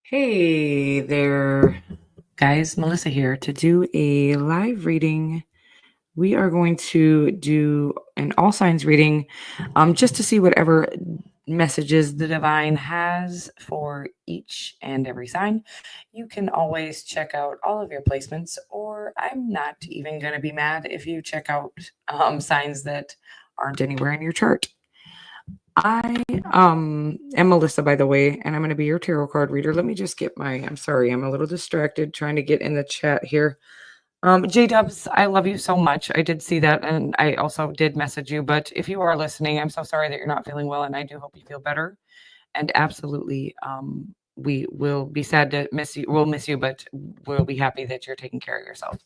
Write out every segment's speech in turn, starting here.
Hey there, guys. Melissa here to do a live reading. We are going to do an all signs reading just to see whatever messages the divine has for each and every sign. You can always check out all of your placements, or I'm not even going to be mad if you check out signs that aren't anywhere in your chart. I am Melissa, by the way, and I'm going to be your tarot card reader. Let me just get I'm sorry, I'm a little distracted trying to get in the chat here. J Dubs, I love you so much. I did see that, and I also did message you. But if you are listening, I'm so sorry that you're not feeling well, and I do hope you feel better. And absolutely, we will be sad to miss you. We'll miss you, but we'll be happy that you're taking care of yourself.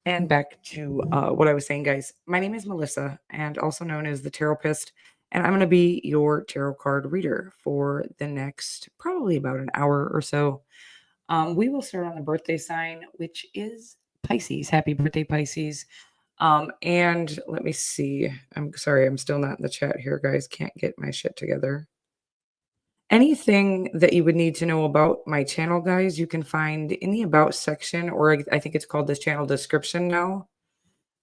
And back to what I was saying, guys. My name is Melissa, and also known as the Taropist, and I'm going to be your tarot card reader for the next probably about an hour or so. We will start on the birthday sign, which is Pisces. Happy birthday, Pisces. And let me see. I'm sorry, I'm still not in the chat here, guys. Can't get my shit together. Anything that you would need to know about my channel, guys, you can find in the About section, or I think it's called this channel description now.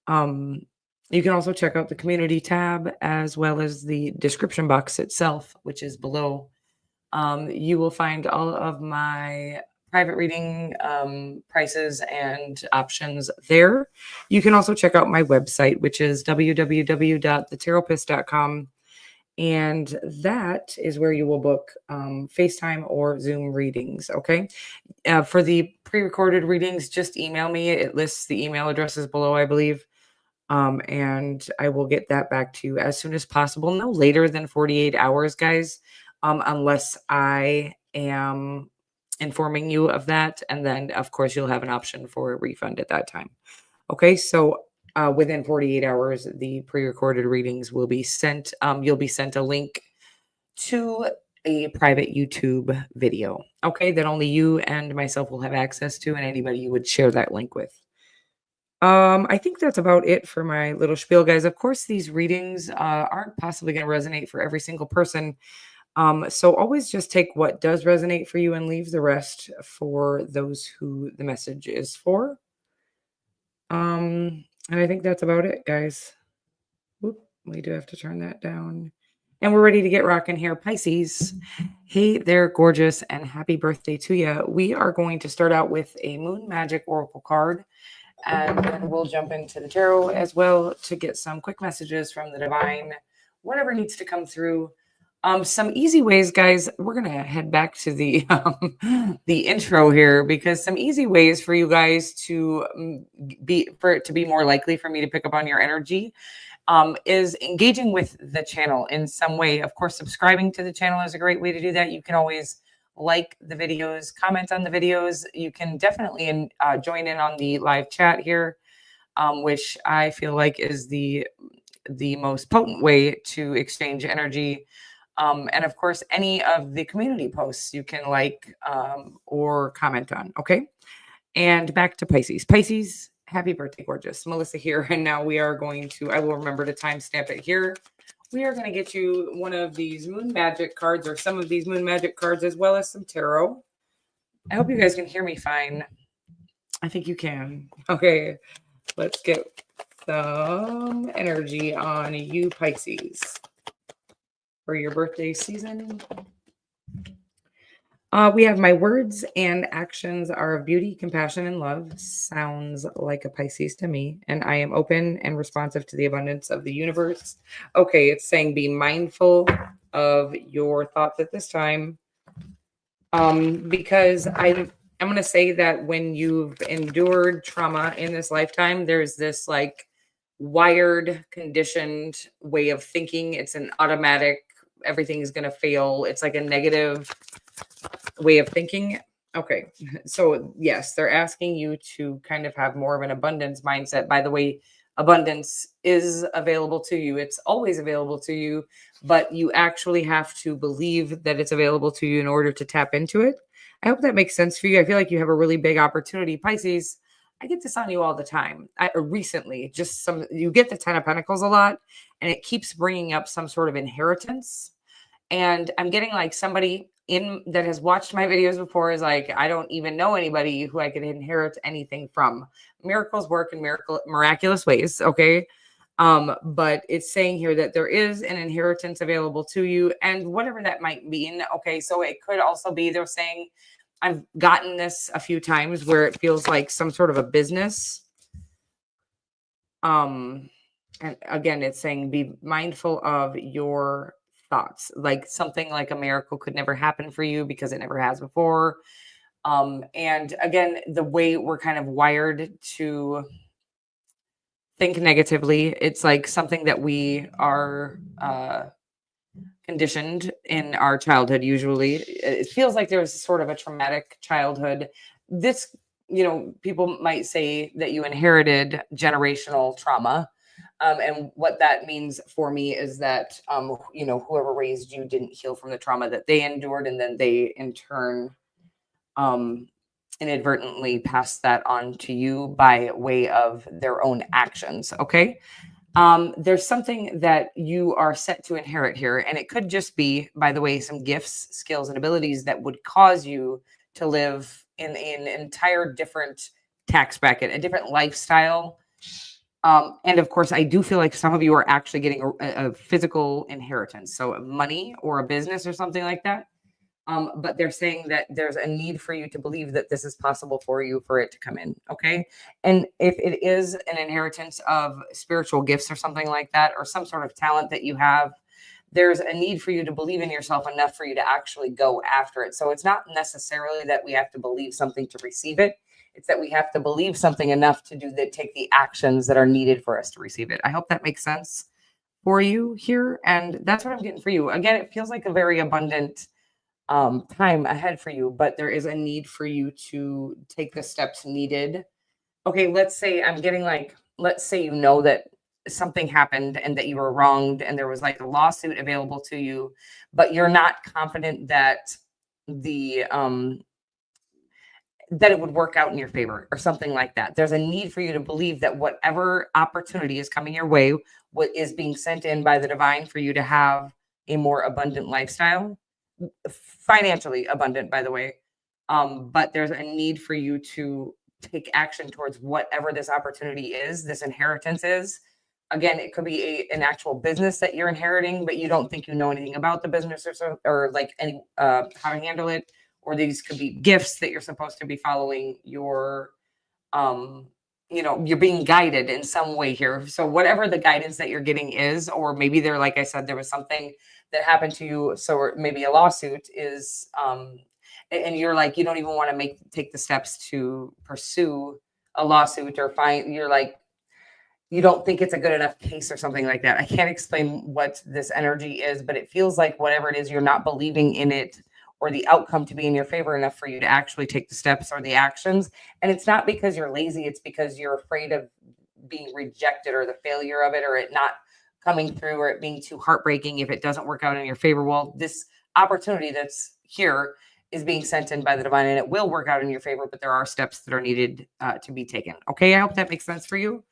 You can also check out the community tab as well as the description box itself, which is below. You will find all of my private reading prices and options there. You can also check out my website, which is www.thetaropist.com. And that is where you will book FaceTime or Zoom readings. Okay. For the pre-recorded readings, just email me. It lists the email addresses below, I believe. And I will get that back to you as soon as possible. No later than 48 hours, guys, unless I am informing you of that. And then, of course, you'll have an option for a refund at that time. Okay. So within 48 hours, the pre-recorded readings will be sent. You'll be sent a link to a private YouTube video, okay, that only you and myself will have access to, and anybody you would share that link with. I think that's about it for my little spiel, guys. Of course, these readings aren't possibly going to resonate for every single person. So always just take what does resonate for you and leave the rest for those who the message is for. And I think that's about it, guys. Whoop, we do have to turn that down. And we're ready to get rocking here. Pisces, hey there, gorgeous, and happy birthday to you. We are going to start out with a Moon Magic Oracle card, and then we'll jump into the tarot as well to get some quick messages from the divine, whatever needs to come through. Some easy ways, guys. We're gonna head back to the the intro here, because some easy ways for you guys to for it to be more likely for me to pick up on your energy is engaging with the channel in some way. Of course, subscribing to the channel is a great way to do that. You can always like the videos, comment on the videos. You can definitely join in on the live chat here, which I feel like is the most potent way to exchange energy. And of course, any of the community posts you can like or comment on. Okay. And back to Pisces. Pisces, happy birthday, gorgeous. Melissa here. And now we are going to, I will remember to timestamp it here. We are going to get you one of these Moon Magic cards, or some of these Moon Magic cards, as well as some tarot. I hope you guys can hear me fine. I think you can. Okay. Let's get some energy on you, Pisces, for your birthday season. We have my words and actions are of beauty, compassion, and love. Sounds like a Pisces to me. And I am open and responsive to the abundance of the universe. Okay, it's saying be mindful of your thoughts at this time. Because I'm going to say that when you've endured trauma in this lifetime, there's this like wired, conditioned way of thinking. It's an automatic, everything is going to fail. It's like a negative way of thinking. Okay. So yes, they're asking you to kind of have more of an abundance mindset. By the way, abundance is available to you. It's always available to you, but you actually have to believe that it's available to you in order to tap into it. I hope that makes sense for you. I feel like you have a really big opportunity. Pisces, I get this on you all the time. Recently, you get the 10 of Pentacles a lot, and it keeps bringing up some sort of inheritance. And I'm getting like somebody in that has watched my videos before is like, I don't even know anybody who I could inherit anything from. Miracles work in miraculous ways. Okay. But it's saying here that there is an inheritance available to you, and whatever that might mean. Okay. So it could also be they're saying, I've gotten this a few times where it feels like some sort of a business. And again, it's saying be mindful of your thoughts. Like something like a miracle could never happen for you because it never has before. And again, the way we're kind of wired to think negatively, it's like something that we are conditioned in our childhood. Usually it feels like there's sort of a traumatic childhood. This, people might say that you inherited generational trauma. And what that means for me is that, whoever raised you didn't heal from the trauma that they endured. And then they in turn, inadvertently passed that on to you by way of their own actions. Okay. There's something that you are set to inherit here. And it could just be, by the way, some gifts, skills, and abilities that would cause you to live in an entire different tax bracket, a different lifestyle. And of course, I do feel like some of you are actually getting a physical inheritance. So money or a business or something like that. But they're saying that there's a need for you to believe that this is possible for you for it to come in. Okay. And if it is an inheritance of spiritual gifts or something like that, or some sort of talent that you have, there's a need for you to believe in yourself enough for you to actually go after it. So it's not necessarily that we have to believe something to receive it. It's that we have to believe something enough to take the actions that are needed for us to receive it. I hope that makes sense for you here. And that's what I'm getting for you. Again, it feels like a very abundant time ahead for you, but there is a need for you to take the steps needed. Okay, let's say let's say that something happened and that you were wronged and there was like a lawsuit available to you, but you're not confident that the that it would work out in your favor or something like that. There's a need for you to believe that whatever opportunity is coming your way, what is being sent in by the divine for you to have a more abundant lifestyle, financially abundant, by the way. But there's a need for you to take action towards whatever this opportunity is, this inheritance is. Again, it could be an actual business that you're inheriting, but you don't think you know anything about the business or like any how to handle it. Or these could be gifts that you're supposed to be following your you're being guided in some way here. So whatever the guidance that you're getting is, or maybe there, like I said, there was something that happened to you. So maybe a lawsuit is, and you're like, you don't even want to take the steps to pursue a lawsuit or you're like, you don't think it's a good enough case or something like that. I can't explain what this energy is, but it feels like whatever it is, you're not believing in it or the outcome to be in your favor enough for you to actually take the steps or the actions. And it's not because you're lazy. It's because you're afraid of being rejected or the failure of it, or it not coming through, or it being too heartbreaking if it doesn't work out in your favor. Well, this opportunity that's here is being sent in by the divine, and it will work out in your favor, but there are steps that are needed to be taken. Okay, I hope that makes sense for you.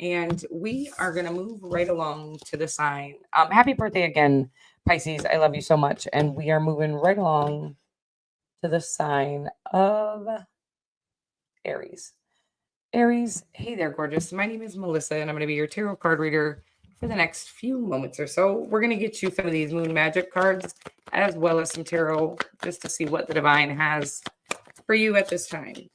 And we are going to move right along to the sign. Happy birthday again, Pisces. I love you so much. And we are moving right along to the sign of Aries. Aries, hey there, gorgeous. My name is Melissa, and I'm going to be your tarot card reader for the next few moments or so. We're going to get you some of these moon magic cards, as well as some tarot, just to see what the divine has for you at this time.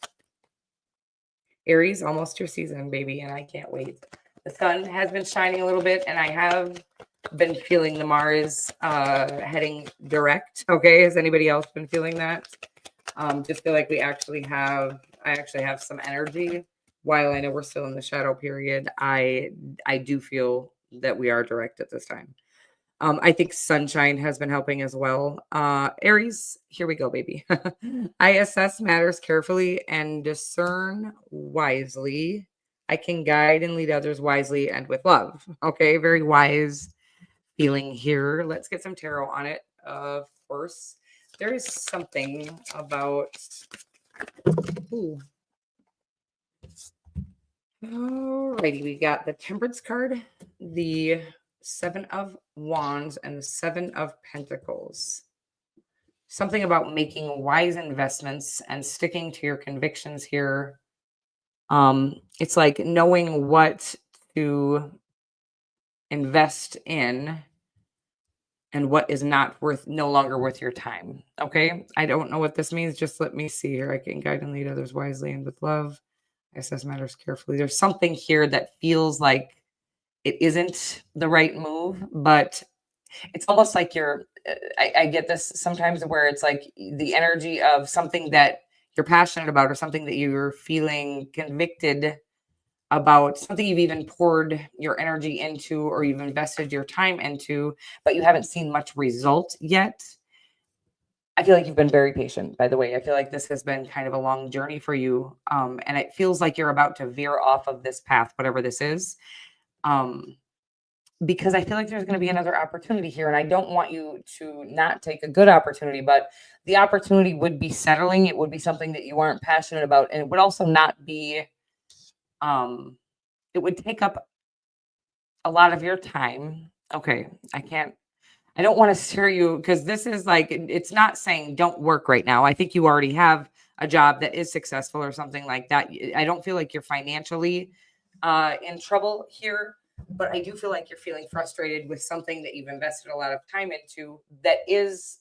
Aries, almost your season, baby, and I can't wait. The sun has been shining a little bit, and I have been feeling the Mars heading direct. Okay, has anybody else been feeling that? Just feel like I actually have some energy. While I know we're still in the shadow period, I do feel that we are direct at this time. I think sunshine has been helping as well. Aries, here we go, baby. I assess matters carefully and discern wisely. I can guide and lead others wisely and with love. Okay, very wise feeling here. Let's get some tarot on it. Of course, there is something about. Ooh. Alrighty, we got the Temperance card, the 7 of Wands and the Seven of Pentacles. Something about making wise investments and sticking to your convictions here. It's like knowing what to invest in and what is no longer worth your time. Okay. I don't know what this means. Just let me see here. I can guide and lead others wisely and with love. I assess matters carefully. There's something here that feels like it isn't the right move, but it's almost like I get this sometimes where it's like the energy of something that you're passionate about or something that you're feeling convicted about, something you've even poured your energy into or you've invested your time into, but you haven't seen much result yet. I feel like you've been very patient, by the way. I feel like this has been kind of a long journey for you. And it feels like you're about to veer off of this path, whatever this is. Because I feel like there's going to be another opportunity here. And I don't want you to not take a good opportunity, but the opportunity would be settling. It would be something that you aren't passionate about. And it would also not be, it would take up a lot of your time. Okay. I don't want to steer you because this is like, it's not saying don't work right now. I think you already have a job that is successful or something like that. I don't feel like you're financially in trouble here, but I do feel like you're feeling frustrated with something that you've invested a lot of time into that is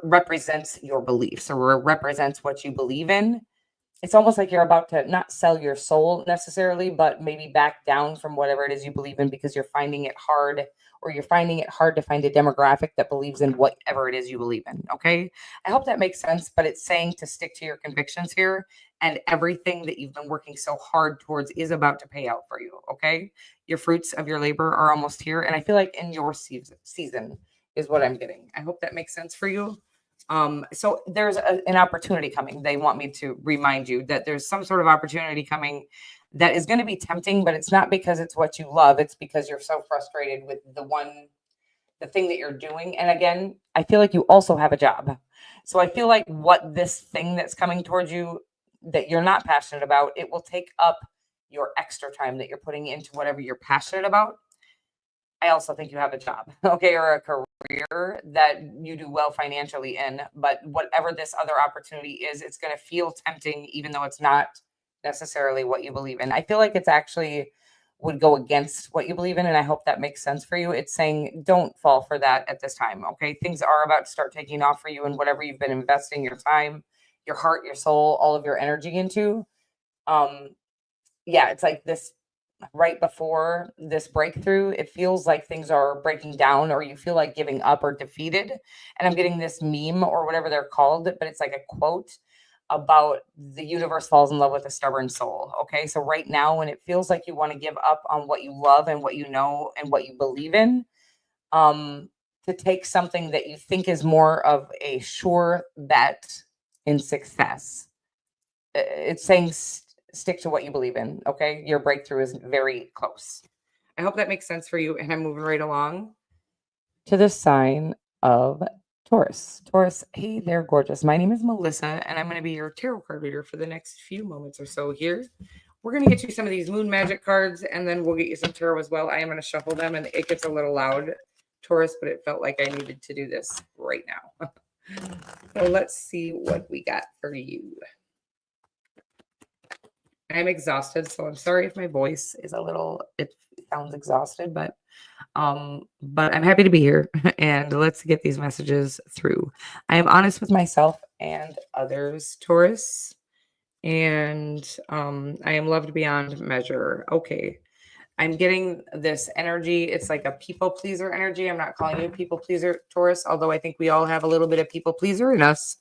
represents your beliefs or represents what you believe in. It's almost like you're about to not sell your soul necessarily, but maybe back down from whatever it is you believe in because you're finding it hard, or you're finding it hard to find a demographic that believes in whatever it is you believe in. Okay. I hope that makes sense, but it's saying to stick to your convictions here, and everything that you've been working so hard towards is about to pay out for you. Okay. Your fruits of your labor are almost here. And I feel like in your season is what I'm getting. I hope that makes sense for you. So there's an opportunity coming. They want me to remind you that there's some sort of opportunity coming that is going to be tempting, but it's not because it's what you love. It's because you're so frustrated with the thing that you're doing. And again, I feel like you also have a job. So I feel like what this thing that's coming towards you that you're not passionate about, it will take up your extra time that you're putting into whatever you're passionate about. I also think you have a job, okay, or a career that you do well financially in. But whatever this other opportunity is, it's going to feel tempting, even though it's not necessarily what you believe in. I feel like it's actually would go against what you believe in. And I hope that makes sense for you. It's saying don't fall for that at this time, okay? Things are about to start taking off for you, and whatever you've been investing your time, your heart, your soul, all of your energy into. Yeah, it's like this right before this breakthrough, it feels like things are breaking down, or you feel like giving up or defeated. And I'm getting this meme or whatever they're called, but it's like a quote about the universe falls in love with a stubborn soul. Okay. So right now, when it feels like you want to give up on what you love and what you know and what you believe in, to take something that you think is more of a sure bet in success. It's saying stick to what you believe in. Okay. Your breakthrough is very close. I hope that makes sense for you. And I'm moving right along to the sign of Taurus. Taurus, hey there, gorgeous. My name is Melissa, and I'm going to be your tarot card reader for the next few moments or so here. We're going to get you some of these moon magic cards, and then we'll get you some tarot as well. I am going to shuffle them, and it gets a little loud, Taurus, but it felt like I needed to do this right now. So let's see what we got for you. I'm exhausted, so I'm sorry if my voice is it sounds exhausted, but I'm happy to be here, and let's get these messages through. I am honest with myself and others, Taurus, and I am loved beyond measure. Okay. I'm getting this energy. It's like a people pleaser energy. I'm not calling you a people pleaser, Taurus, although I think we all have a little bit of people pleaser in us.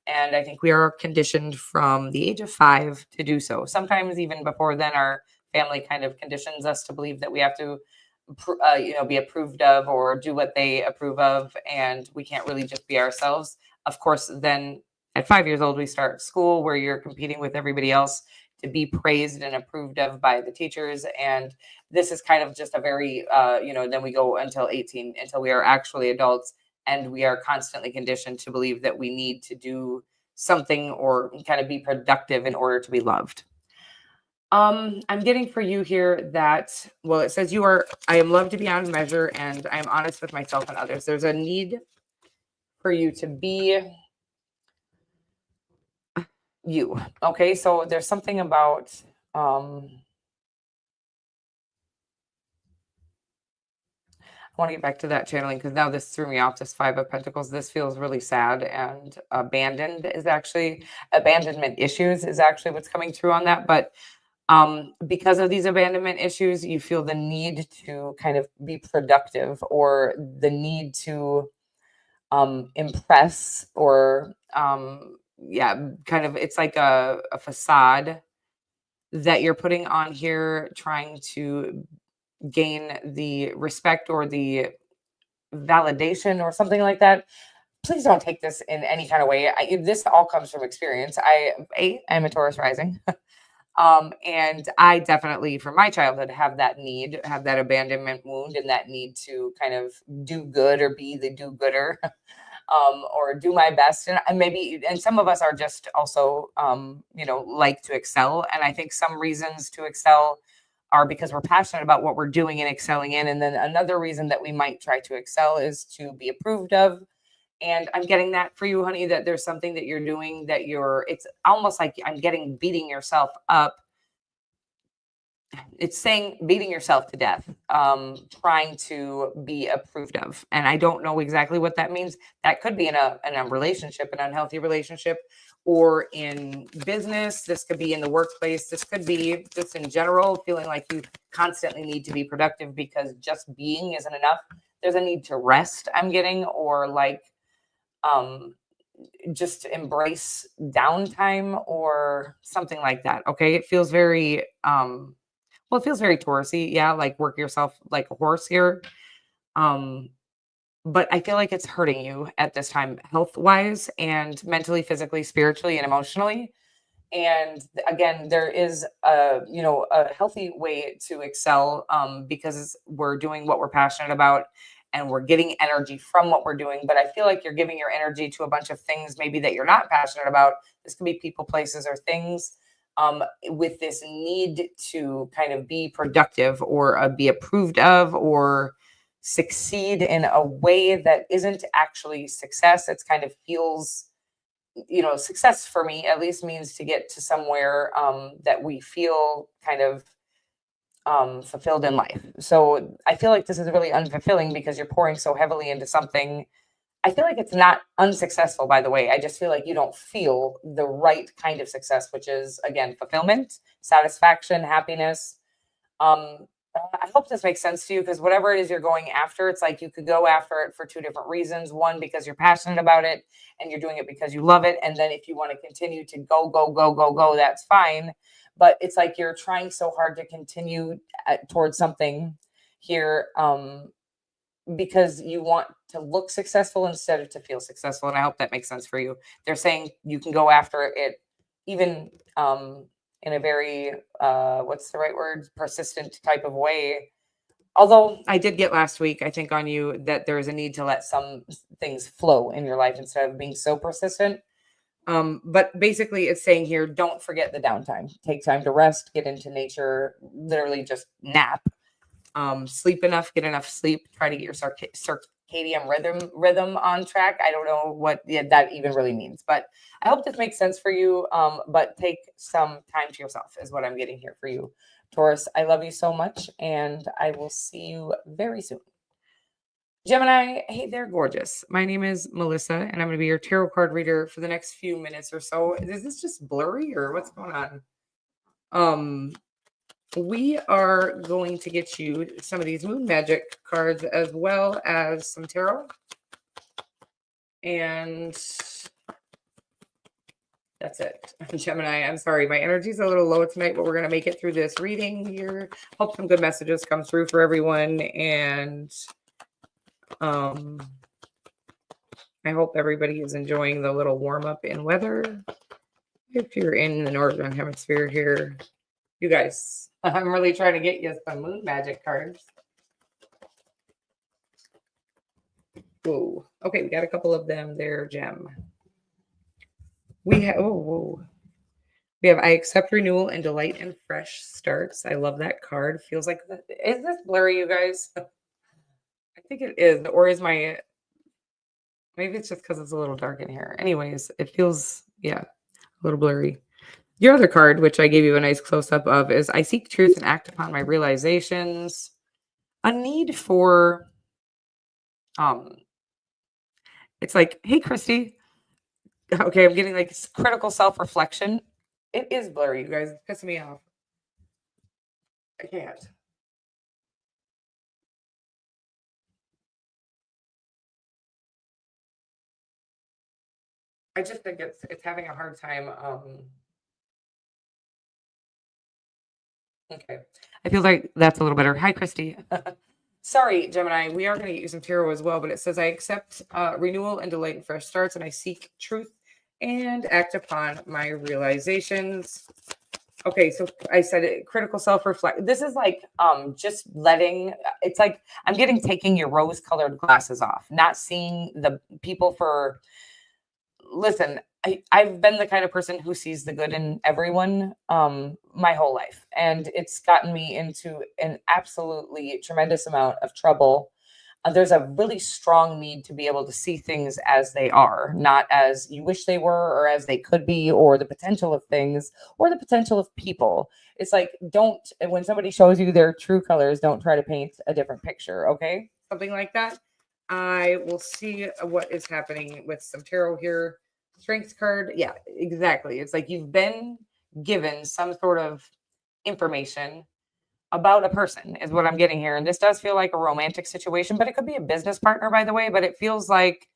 And I think we are conditioned from the age of 5 to do so. Sometimes even before then, our family kind of conditions us to believe that we have to, be approved of or do what they approve of. And we can't really just be ourselves. Of course, then at 5 years old, we start school where you're competing with everybody else to be praised and approved of by the teachers. And this is kind of just a very, then we go until 18, until we are actually adults. And we are constantly conditioned to believe that we need to do something or kind of be productive in order to be loved. I'm getting for you here that, well, it says I am loved beyond measure and I am honest with myself and others. There's a need for you to be you. Okay. So there's something about, I want to get back to that channeling because now this threw me off. This Five of Pentacles. This feels really sad and abandonment issues is actually what's coming through on that. But because of these abandonment issues, you feel the need to kind of be productive or the need to impress or yeah, kind of it's like a facade that you're putting on here, trying to gain the respect or the validation or something like that. Please don't take this in any kind of way. This all comes from experience. I'm a Taurus rising. And I definitely, from my childhood, have that abandonment wound and that need to kind of do good or be the do-gooder, or do my best. And some of us are just also, like to excel. And I think some reasons to excel are because we're passionate about what we're doing and excelling in. And then another reason that we might try to excel is to be approved of. And I'm getting that for you, honey, that there's something that you're doing it's almost like I'm getting beating yourself up. It's saying beating yourself to death, trying to be approved of. And I don't know exactly what that means. That could be in a relationship, an unhealthy relationship, or in business. This could be in the workplace. This could be just in general, feeling like you constantly need to be productive because just being isn't enough. There's a need to rest, I'm getting, or like, just embrace downtime or something like that. Okay. It feels very, well, it feels very Taurusy. Yeah, like work yourself like a horse here. Um, but I feel like it's hurting you at this time, health wise and mentally, physically, spiritually, and emotionally. And again, there is a healthy way to excel, because we're doing what we're passionate about and we're getting energy from what we're doing. But I feel like you're giving your energy to a bunch of things maybe that you're not passionate about. This can be people, places, or things, with this need to kind of be productive or be approved of or succeed in a way that isn't actually success. It's kind of feels, success for me at least means to get to somewhere, that we feel kind of fulfilled in life. So I feel like this is really unfulfilling because you're pouring so heavily into something. I feel like it's not unsuccessful, by the way. I just feel like you don't feel the right kind of success, which is, again, fulfillment, satisfaction, happiness. Um, I hope this makes sense to you because whatever it is you're going after, it's like you could go after it for two different reasons. One, because you're passionate about it and you're doing it because you love it. And then if you want to continue to go, go, go, go, go, that's fine. But it's like you're trying so hard to continue towards something here, because you want to look successful instead of to feel successful. And I hope that makes sense for you. They're saying you can go after it even, in a very, what's the right word? Persistent type of way. Although I did get last week, I think on you, that there is a need to let some things flow in your life instead of being so persistent. But basically it's saying here, don't forget the downtime. Take time to rest, get into nature, literally just nap. Sleep enough, get enough sleep, try to get your circadian rhythm on track. I don't know what that even really means, but I hope this makes sense for you. But take some time to yourself is what I'm getting here for you, Taurus. I love you so much, and I will see you very soon. Gemini, hey there, gorgeous. My name is Melissa, and I'm going to be your tarot card reader for the next few minutes or so. Is this just blurry or what's going on? We are going to get you some of these moon magic cards as well as some tarot. And that's it. Gemini, I'm sorry. My energy's a little low tonight, but we're going to make it through this reading here. Hope some good messages come through for everyone. And I hope everybody is enjoying the little warm up in weather. If you're in the Northern Hemisphere here, you guys, I'm really trying to get you some moon magic cards. Whoa. Okay, we got a couple of them there, Gem. We have, whoa. We have I accept renewal and delight in fresh starts. I love that card. Feels like is this blurry, you guys? I think it is. Or is my maybe it's just because it's a little dark in here. Anyways, it feels yeah, a little blurry. Your other card, which I gave you a nice close up of, is I seek truth and act upon my realizations. A need for it's like, hey Christy. Okay, I'm getting like critical self-reflection. It is blurry, you guys. It's pissing me off. I can't. I just think it's having a hard time. Okay. I feel like that's a little better. Hi, Christy. Sorry, Gemini. We are going to get you some tarot as well, but it says I accept renewal and delight in fresh starts, and I seek truth and act upon my realizations. Okay, so I said it, critical self-reflect. This is like just letting it's like I'm getting taking your rose-colored glasses off, not seeing the people for listen, I've been the kind of person who sees the good in everyone my whole life. And it's gotten me into an absolutely tremendous amount of trouble. There's a really strong need to be able to see things as they are, not as you wish they were or as they could be, or the potential of things or the potential of people. It's like, don't, when somebody shows you their true colors, don't try to paint a different picture. Okay. Something like that. I will see what is happening with some tarot here. Strength card. Yeah, exactly. It's like you've been given some sort of information about a person, is what I'm getting here. And this does feel like a romantic situation, but it could be a business partner, by the way. But it feels like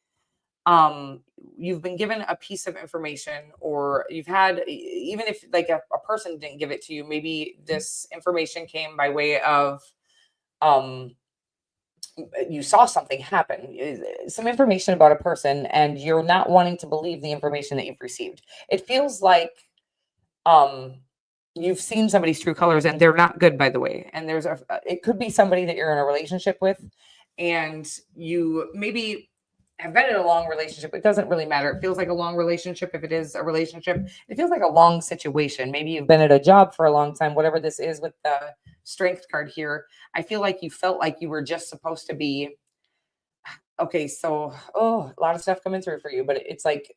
you've been given a piece of information, or you've had, even if like a person didn't give it to you, maybe this information came by way of you saw something happen, some information about a person, and you're not wanting to believe the information that you've received. It feels like um you've seen somebody's true colors and they're not good, by the way. And there's a it could be somebody that you're in a relationship with, and you maybe have been in a long relationship. It doesn't really matter. It feels like a long relationship. If it is a relationship, it feels like a long situation. Maybe you've been at a job for a long time, whatever this is with the strength card here. I feel like you felt like you were just supposed to be okay. So, oh, a lot of stuff coming through for you, but it's like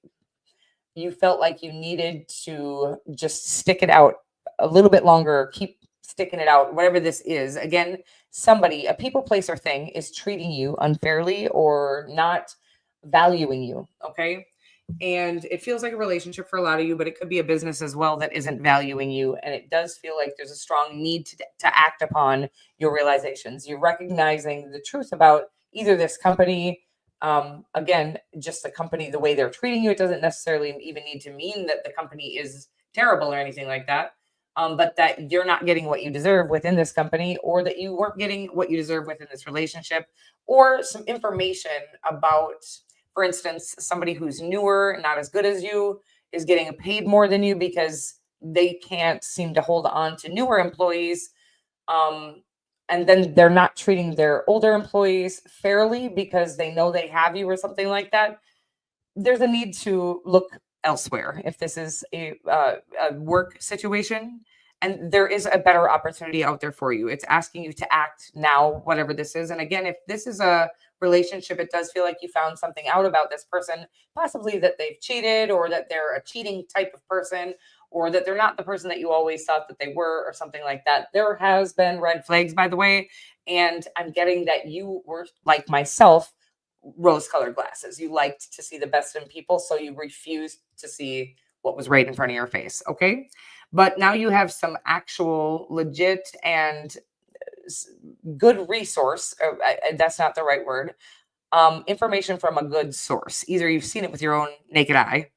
you felt like you needed to just stick it out a little bit longer, keep sticking it out, whatever this is. Again, somebody, a people, place, or thing is treating you unfairly or not valuing you. Okay. And it feels like a relationship for a lot of you, but it could be a business as well that isn't valuing you. And it does feel like there's a strong need to act upon your realizations. You're recognizing the truth about either this company, again, just the company, the way they're treating you. It doesn't necessarily even need to mean that the company is terrible or anything like that. But that you're not getting what you deserve within this company, or that you weren't getting what you deserve within this relationship, or some information about, for instance, somebody who's newer, not as good as you, is getting paid more than you because they can't seem to hold on to newer employees. And then they're not treating their older employees fairly because they know they have you or something like that. There's a need to look elsewhere if this is a work situation, and there is a better opportunity out there for you. It's asking you to act now, whatever this is. And again, if this is a relationship, it does feel like you found something out about this person, possibly that they've cheated, or that they're a cheating type of person, or that they're not the person that you always thought that they were, or something like that. There has been red flags, by the way. And I'm getting that you were like myself, rose-colored glasses. You liked to see the best in people, so you refused to see what was right in front of your face. Okay. But now you have some actual legit and good resource. That's not the right word. Information from a good source. Either you've seen it with your own naked eye,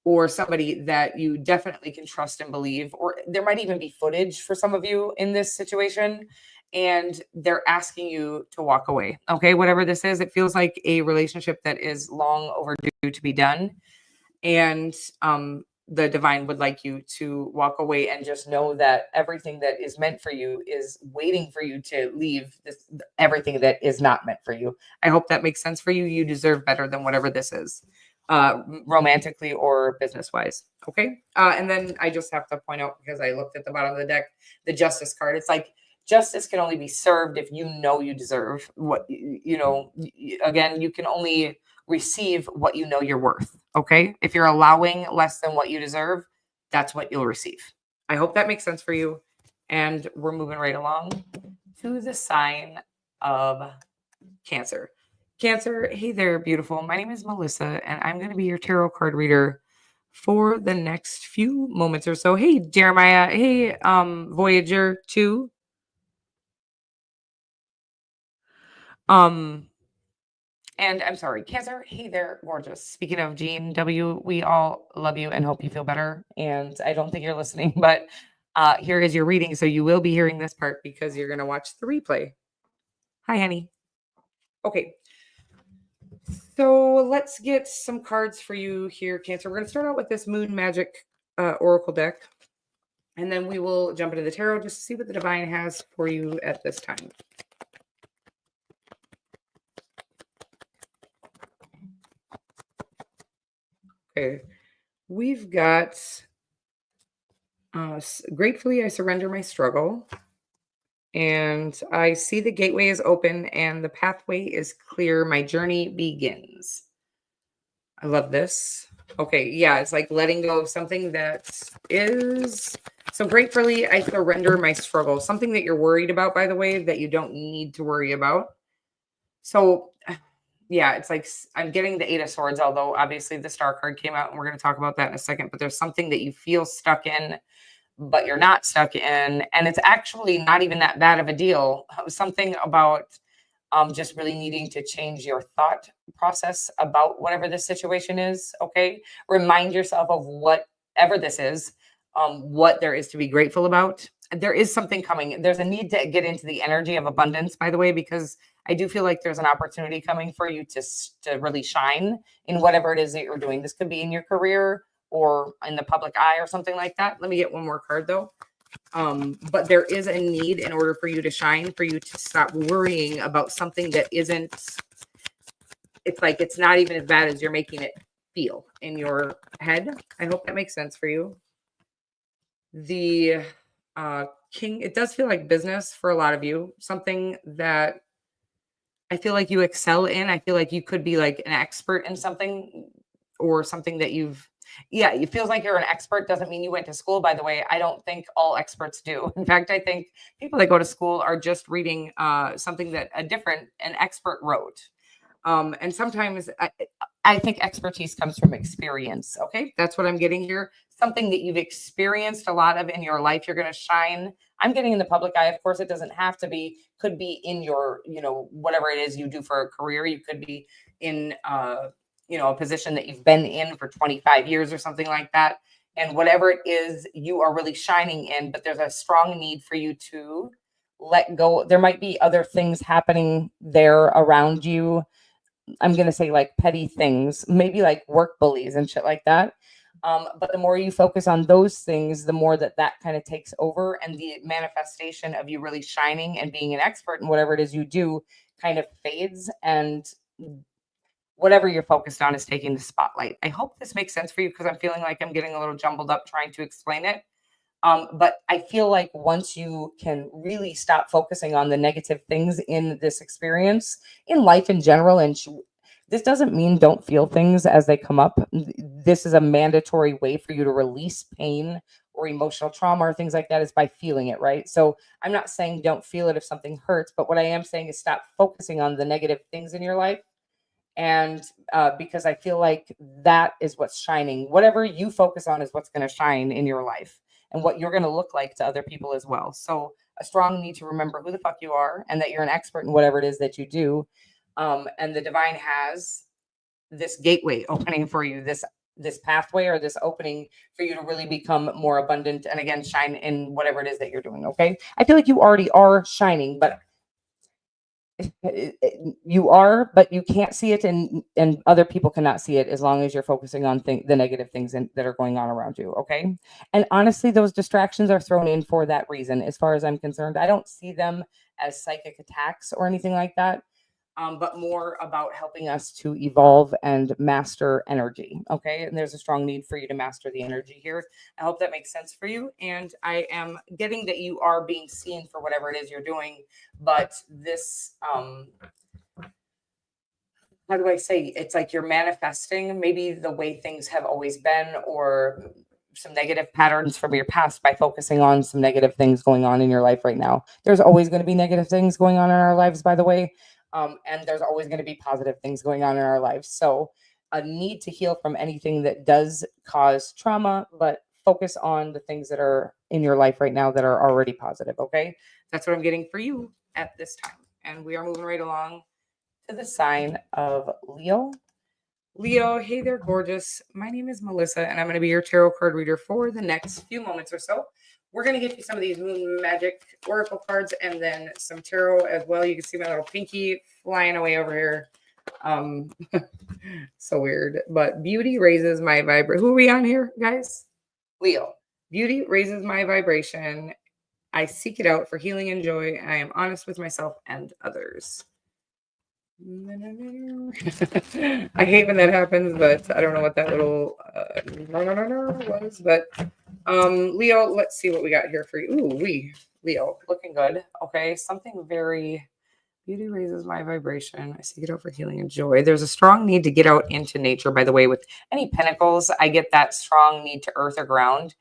or somebody that you definitely can trust and believe, or there might even be footage for some of you in this situation, and they're asking you to walk away. Okay, whatever this is, it feels like a relationship that is long overdue to be done. And the divine would like you to walk away and just know that everything that is meant for you is waiting for you to leave this, everything that is not meant for you. I hope that makes sense for you. You deserve better than whatever this is. romantically or business wise. Okay. And then I just have to point out, because I looked at the bottom of the deck, the Justice card. It's like justice can only be served if you know you deserve what you know. Again, you can only receive what you know you're worth. Okay. If you're allowing less than what you deserve, that's what you'll receive. I hope that makes sense for you. And we're moving right along to the sign of Cancer. Cancer, hey there, beautiful. My name is Melissa, and I'm going to be your tarot card reader for the next few moments or so. Hey, Jeremiah. Hey, Voyager 2. And I'm sorry, Cancer. Hey there, gorgeous. Speaking of Jean W, we all love you and hope you feel better. And I don't think you're listening, but here is your reading. So you will be hearing this part because you're going to watch the replay. Hi, honey. Okay. So let's get some cards for you here, Cancer. We're going to start out with this Moon Magic Oracle deck. And then we will jump into the tarot just to see what the divine has for you at this time. Okay. We've got gratefully I surrender my struggle. And I see the gateway is open and the pathway is clear. My journey begins. I love this. Okay, yeah, it's like letting go of something that is... So gratefully, I surrender my struggle. Something that you're worried about, by the way, that you don't need to worry about. So, yeah, it's like I'm getting the Eight of Swords, although obviously the Star card came out, and we're going to talk about that in a second. But there's something that you feel stuck in, but you're not stuck in. And it's actually not even that bad of a deal. Something about just really needing to change your thought process about whatever this situation is. Okay. Remind yourself of whatever this is, what there is to be grateful about. There is something coming. There's a need to get into the energy of abundance, by the way, because I do feel like there's an opportunity coming for you to really shine in whatever it is that you're doing. This could be in your career or in the public eye or something like that. Let me get one more card though. But there is a need in order for you to shine, for you to stop worrying about something that isn't, it's like, it's not even as bad as you're making it feel in your head. I hope that makes sense for you. The King, it does feel like business for a lot of you, something that I feel like you excel in. I feel like you could be like an expert in something, or something that it feels like you're an expert. Doesn't mean you went to school, by the way. I don't think all experts do. In fact, I think people that go to school are just reading something that an expert wrote. And sometimes I think expertise comes from experience. Okay. That's what I'm getting here. Something that you've experienced a lot of in your life, you're going to shine. I'm getting in the public eye. Of course, it doesn't have to be, could be in your, whatever it is you do for a career. You could be in, a position that you've been in for 25 years or something like that. And whatever it is, you are really shining in, but there's a strong need for you to let go. There might be other things happening there around you. I'm going to say like petty things, maybe like work bullies and shit like that. But the more you focus on those things, the more that kind of takes over, and the manifestation of you really shining and being an expert in whatever it is you do kind of fades, and whatever you're focused on is taking the spotlight. I hope this makes sense for you, because I'm feeling like I'm getting a little jumbled up trying to explain it. But I feel like once you can really stop focusing on the negative things in this experience, in life in general, and this doesn't mean don't feel things as they come up. This is a mandatory way for you to release pain or emotional trauma or things like that, is by feeling it, right? So I'm not saying don't feel it if something hurts, but what I am saying is stop focusing on the negative things in your life. And because I feel like that is what's shining. Whatever you focus on is what's going to shine in your life, and what you're going to look like to other people as well. So a strong need to remember who the fuck you are, and that you're an expert in whatever it is that you do. And the divine has this gateway opening for you, this pathway, or this opening for you to really become more abundant, and again, shine in whatever it is that you're doing. Okay. I feel like you already are shining, but you are, but you can't see it, and other people cannot see it, as long as you're focusing on the negative things that are going on around you. Okay. And honestly, those distractions are thrown in for that reason. As far as I'm concerned, I don't see them as psychic attacks or anything like that. but more about helping us to evolve and master energy. Okay. And there's a strong need for you to master the energy here. I hope that makes sense for you. And I am getting that you are being seen for whatever it is you're doing. But this, how do I say? It's like you're manifesting maybe the way things have always been, or some negative patterns from your past by focusing on some negative things going on in your life right now. There's always going to be negative things going on in our lives, by the way. And there's always going to be positive things going on in our lives. So a need to heal from anything that does cause trauma, but focus on the things that are in your life right now that are already positive. Okay. That's what I'm getting for you at this time. And we are moving right along to the sign of Leo. Leo, hey there, gorgeous. My name is Melissa, and I'm going to be your tarot card reader for the next few moments or so. We're going to get you some of these moon magic oracle cards and then some tarot as well. You can see my little pinky flying away over here. So weird. But beauty raises my vibration. Who are we on here, guys? Leo. Beauty raises my vibration. I seek it out for healing and joy. And I am honest with myself and others. I hate when that happens, but I don't know what that little was. But Leo, let's see what we got here for you. Ooh, Leo, looking good. Okay, something very beauty raises my vibration. I seek it out for healing and joy. There's a strong need to get out into nature, by the way. With any pentacles, I get that strong need to earth or ground.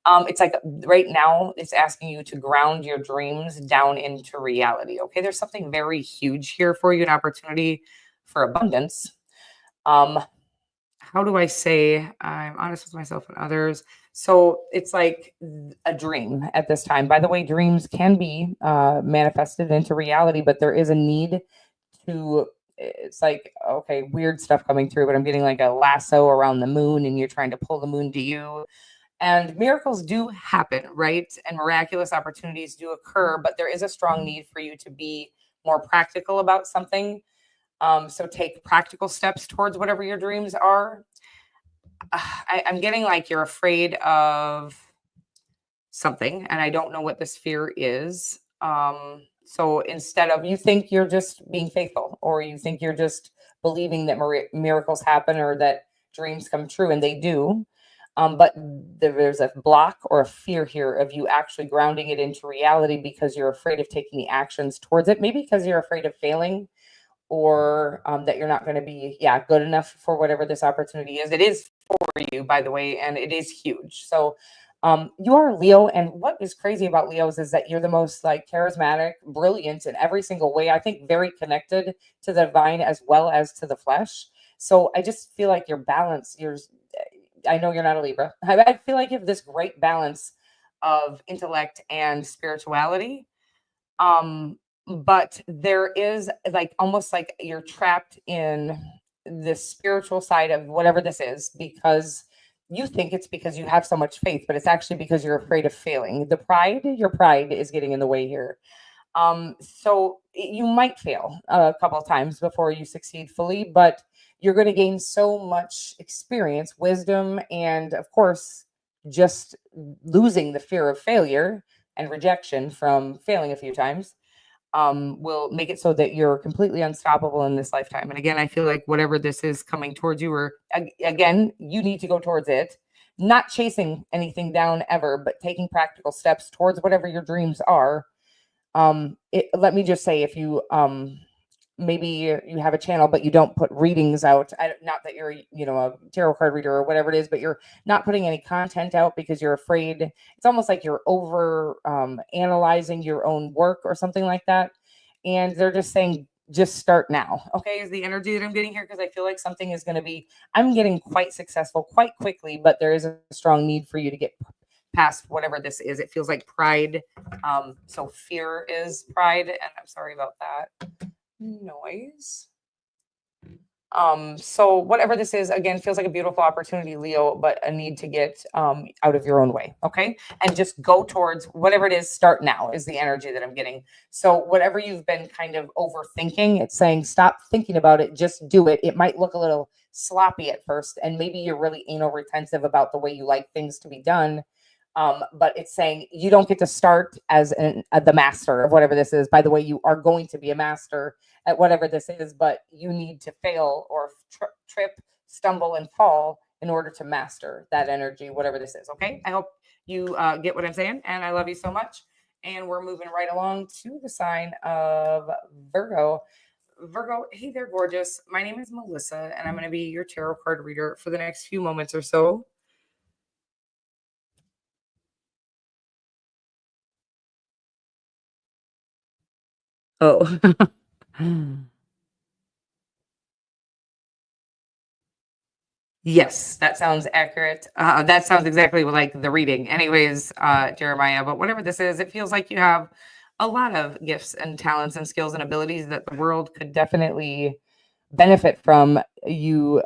It's like right now it's asking you to ground your dreams down into reality. Okay. There's something very huge here for you, an opportunity for abundance. How do I say I'm honest with myself and others? So it's like a dream at this time. By the way, dreams can be manifested into reality, but there is a need to, it's like, okay, weird stuff coming through, but I'm getting like a lasso around the moon and you're trying to pull the moon to you. And miracles do happen, right? And miraculous opportunities do occur, but there is a strong need for you to be more practical about something. So take practical steps towards whatever your dreams are. I'm getting like you're afraid of something, and I don't know what this fear is. So instead of, you think you're just being faithful, or you think you're just believing that miracles happen or that dreams come true, and they do. But there's a block or a fear here of you actually grounding it into reality because you're afraid of taking the actions towards it. Maybe because you're afraid of failing, or that you're not going to be, good enough for whatever this opportunity is. It is for you, by the way, and it is huge. So you are Leo, and what is crazy about Leos is that you're the most like charismatic, brilliant in every single way. I think very connected to the divine as well as to the flesh. So I just feel like your balance, I know you're not a Libra. I feel like you have this great balance of intellect and spirituality. But there is like almost like you're trapped in the spiritual side of whatever this is, because you think it's because you have so much faith, but it's actually because you're afraid of failing. Your pride is getting in the way here. So you might fail a couple of times before you succeed fully, but you're going to gain so much experience, wisdom, and of course, just losing the fear of failure and rejection from failing a few times will make it so that you're completely unstoppable in this lifetime. And again, I feel like whatever this is coming towards you, or again, you need to go towards it, not chasing anything down ever, but taking practical steps towards whatever your dreams are. Let me just say, if you maybe you have a channel, but you don't put readings out. Not that you're, a tarot card reader or whatever it is, but you're not putting any content out because you're afraid. It's almost like you're over analyzing your own work or something like that. And they're just saying, just start now. Okay, is the energy that I'm getting here, because I feel like something is going to be, I'm getting quite successful quite quickly, but there is a strong need for you to get past whatever this is. It feels like pride. So fear is pride, and I'm sorry about that noise. So whatever this is, again, feels like a beautiful opportunity, Leo, but a need to get out of your own way. Okay. And just go towards whatever it is. Start now is the energy that I'm getting. So whatever you've been kind of overthinking, it's saying, stop thinking about it. Just do it. It might look a little sloppy at first, and maybe you're really anal retentive about the way you like things to be done. But it's saying you don't get to start as the master of whatever this is. By the way, you are going to be a master at whatever this is, but you need to fail or trip, stumble, and fall in order to master that energy, whatever this is. Okay. I hope you get what I'm saying. And I love you so much. And we're moving right along to the sign of Virgo. Virgo, hey there, gorgeous. My name is Melissa, and I'm going to be your tarot card reader for the next few moments or so. Oh. Yes, that sounds accurate. That sounds exactly like the reading. Anyways, Jeremiah, but whatever this is, it feels like you have a lot of gifts and talents and skills and abilities that the world could definitely benefit from you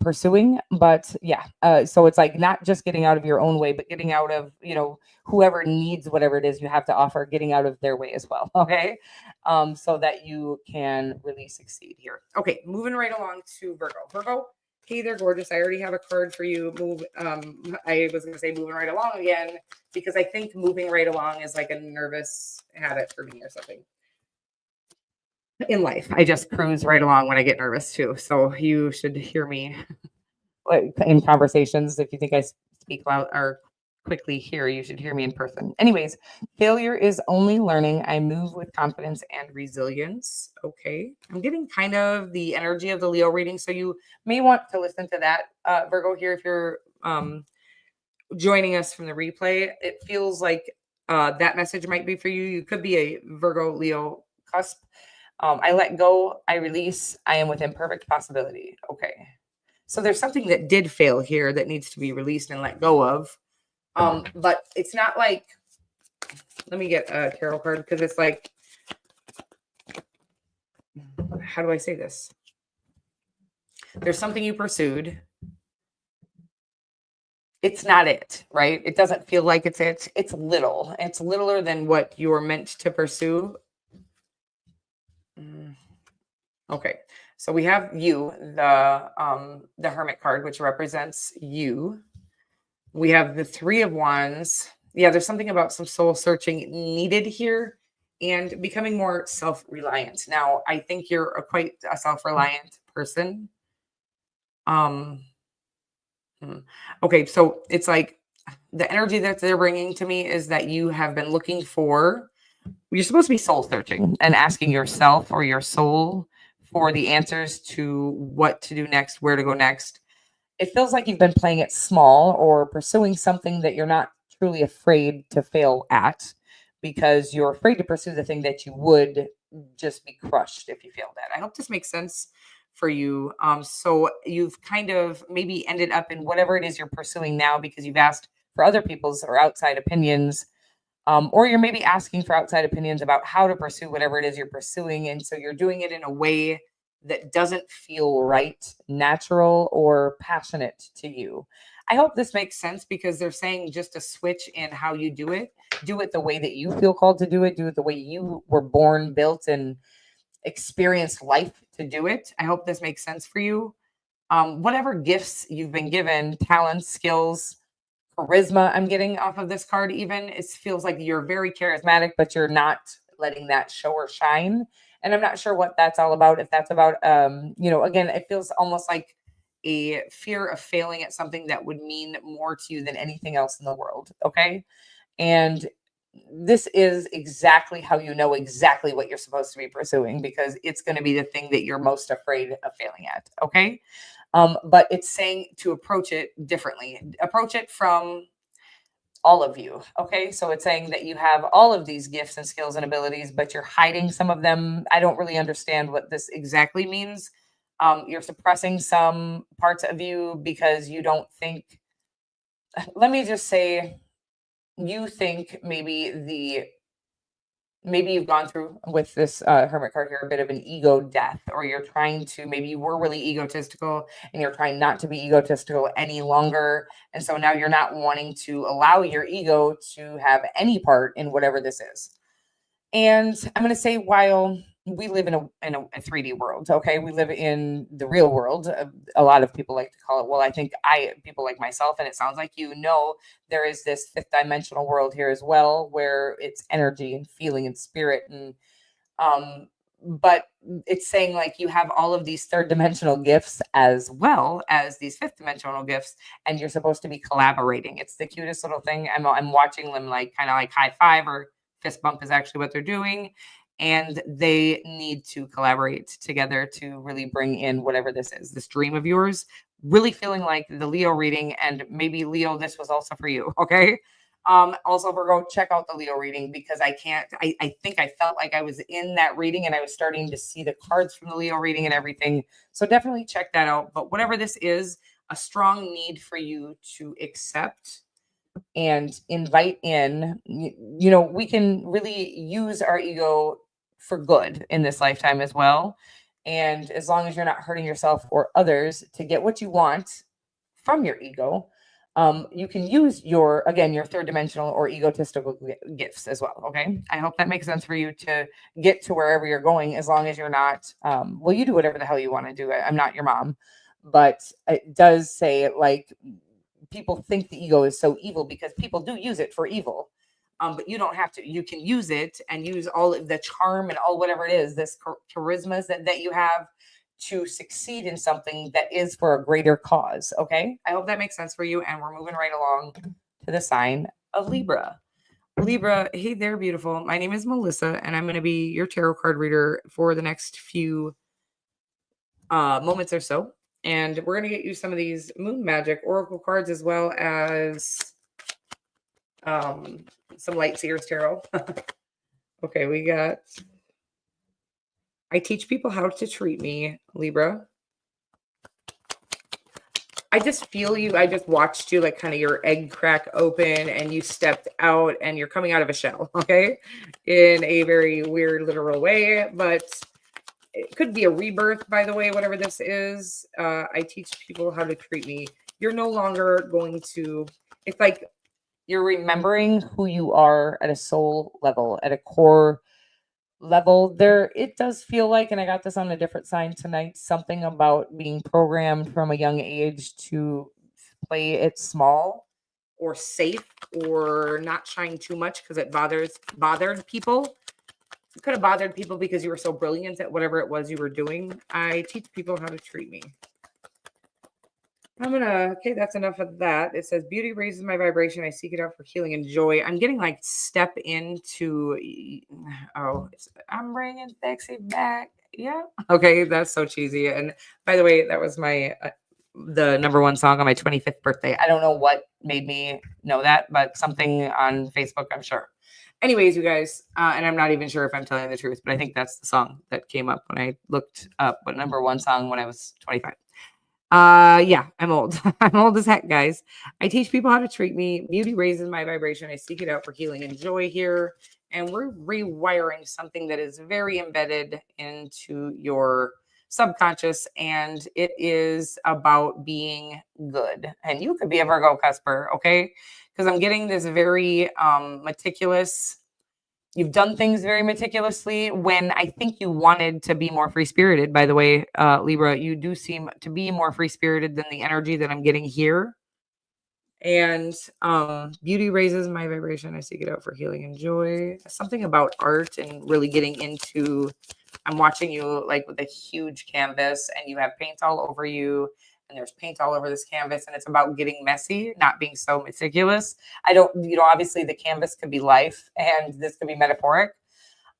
pursuing. But yeah, so it's like not just getting out of your own way, but getting out of, whoever needs whatever it is you have to offer, getting out of their way as well. Okay. So that you can really succeed here. Okay, moving right along to Virgo. Virgo, hey there, gorgeous. I already have a card for you. I was going to say moving right along again, because I think moving right along is like a nervous habit for me or something. In life, I just cruise right along when I get nervous too. So you should hear me in conversations. If you think I speak loud or quickly here, you should hear me in person. Anyways, failure is only learning. I move with confidence and resilience. Okay. I'm getting kind of the energy of the Leo reading. So you may want to listen to that, Virgo, here if you're joining us from the replay. It feels like that message might be for you. You could be a Virgo Leo cusp. I let go, I release, I am within perfect possibility. Okay. So there's something that did fail here that needs to be released and let go of. But it's not like, let me get a tarot card, because it's like, how do I say this? There's something you pursued. It's not it, right? It doesn't feel like it's it. It's little. It's littler than what you were meant to pursue. Okay, so we have you, the Hermit card, which represents you. We have the Three of Wands. Yeah, there's something about some soul searching needed here and becoming more self-reliant. Now, I think you're quite a self-reliant person. Okay, so it's like the energy that they're bringing to me is that you have been looking for, you're supposed to be soul searching and asking yourself or your soul for the answers to what to do next, where to go next. It feels like you've been playing it small or pursuing something that you're not truly afraid to fail at, because you're afraid to pursue the thing that you would just be crushed if you failed at. I hope this makes sense for you. So you've kind of maybe ended up in whatever it is you're pursuing now because you've asked for other people's or outside opinions. Or you're maybe asking for outside opinions about how to pursue whatever it is you're pursuing. And so you're doing it in a way that doesn't feel right, natural, or passionate to you. I hope this makes sense, because they're saying just a switch in how you do it. Do it the way that you feel called to do it. Do it the way you were born, built, and experienced life to do it. I hope this makes sense for you. Whatever gifts you've been given, talents, skills, charisma I'm getting off of this card, even it feels like you're very charismatic, but you're not letting that show or shine. And I'm not sure what that's all about. If that's about again, it feels almost like a fear of failing at something that would mean more to you than anything else in the world. Okay. And this is exactly how you know exactly what you're supposed to be pursuing, because it's going to be the thing that you're most afraid of failing at. Okay. But it's saying to approach it differently. Approach it from all of you. Okay. So it's saying that you have all of these gifts and skills and abilities, but you're hiding some of them. I don't really understand what this exactly means. You're suppressing some parts of you because you don't think, let me just say, you think maybe you've gone through with this Hermit card here a bit of an ego death, or you're trying to, maybe you were really egotistical and you're trying not to be egotistical any longer. And so now you're not wanting to allow your ego to have any part in whatever this is. And I'm going to say, while we live in a 3D world. Okay. We live in the real world. A lot of people like to call it. Well, I think people like myself, and it sounds like, there is this fifth dimensional world here as well, where it's energy and feeling and spirit. Um, but it's saying like you have all of these third dimensional gifts as well as these fifth dimensional gifts, and you're supposed to be collaborating. It's the cutest little thing. I'm watching them like kind of like high five, or fist bump is actually what they're doing. And they need to collaborate together to really bring in whatever this is, this dream of yours. Really feeling like the Leo reading, and maybe Leo, this was also for you. Okay. Also, Virgo, check out the Leo reading, because I think I felt like I was in that reading and I was starting to see the cards from the Leo reading and everything. So definitely check that out. But whatever this is, a strong need for you to accept and invite in, we can really use our ego for good in this lifetime as well. And as long as you're not hurting yourself or others to get what you want from your ego, you can use your third dimensional or egotistical gifts as well. Okay. I hope that makes sense for you to get to wherever you're going, as long as you're not, you do whatever the hell you want to do. I'm not your mom, but it does say, like, people think the ego is so evil because people do use it for evil. But you don't have to. You can use it and use all of the charm and all whatever it is, this charismas that you have, to succeed in something that is for a greater cause. Okay. I hope that makes sense for you. And we're moving right along to the sign of Libra. Libra, hey there, beautiful. My name is Melissa, and I'm going to be your tarot card reader for the next few moments or so. And we're going to get you some of these moon magic oracle cards, as well as some light seers tarot. Okay, we got, I teach people how to treat me, Libra. I just feel you. I just watched you, like kind of your egg crack open, and you stepped out and you're coming out of a shell. Okay. In a very weird, literal way, but it could be a rebirth, by the way, whatever this is. I teach people how to treat me. You're no longer going to, it's like you're remembering who you are at a soul level, at a core level. There, it does feel like, and I got this on a different sign tonight, something about being programmed from a young age to play it small or safe, or not shine too much because it bothered people. It could have bothered people because you were so brilliant at whatever it was you were doing. I teach people how to treat me. Okay, that's enough of that. It says, beauty raises my vibration. I seek it out for healing and joy. I'm getting like step into, I'm bringing sexy back. Yeah. Okay, that's so cheesy. And by the way, that was my, the number one song on my 25th birthday. I don't know what made me know that, but something on Facebook, I'm sure. Anyways, you guys, and I'm not even sure if I'm telling the truth, but I think that's the song that came up when I looked up what number one song when I was 25. Yeah, I'm old. I'm old as heck, guys. I teach people how to treat me. Beauty raises my vibration. I seek it out for healing and joy here. And we're rewiring something that is very embedded into your subconscious. And it is about being good. And you could be a Virgo cusper, okay? Because I'm getting this very meticulous. You've done things very meticulously when I think you wanted to be more free-spirited. By the way, Libra, you do seem to be more free-spirited than the energy that I'm getting here. And beauty raises my vibration. I seek it out for healing and joy. Something about art and really getting into, I'm watching you like with a huge canvas, and you have paint all over you. And there's paint all over this canvas, and it's about getting messy, not being so meticulous. Obviously the canvas could be life and this could be metaphoric.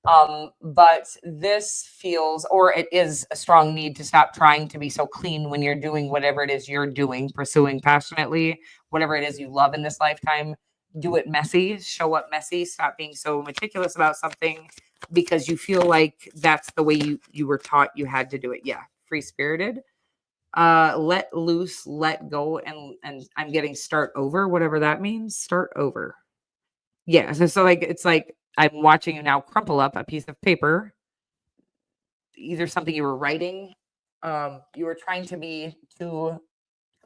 But this feels, or it is a strong need to stop trying to be so clean when you're doing whatever it is you're doing, pursuing passionately, whatever it is you love in this lifetime. Do it messy, show up messy, stop being so meticulous about something because you feel like that's the way you were taught you had to do it. Yeah, free-spirited. Let loose, let go, and I'm getting start over, whatever that means. Start over. Yeah. So like it's like I'm watching you now crumple up a piece of paper, either something you were writing, you were trying to be too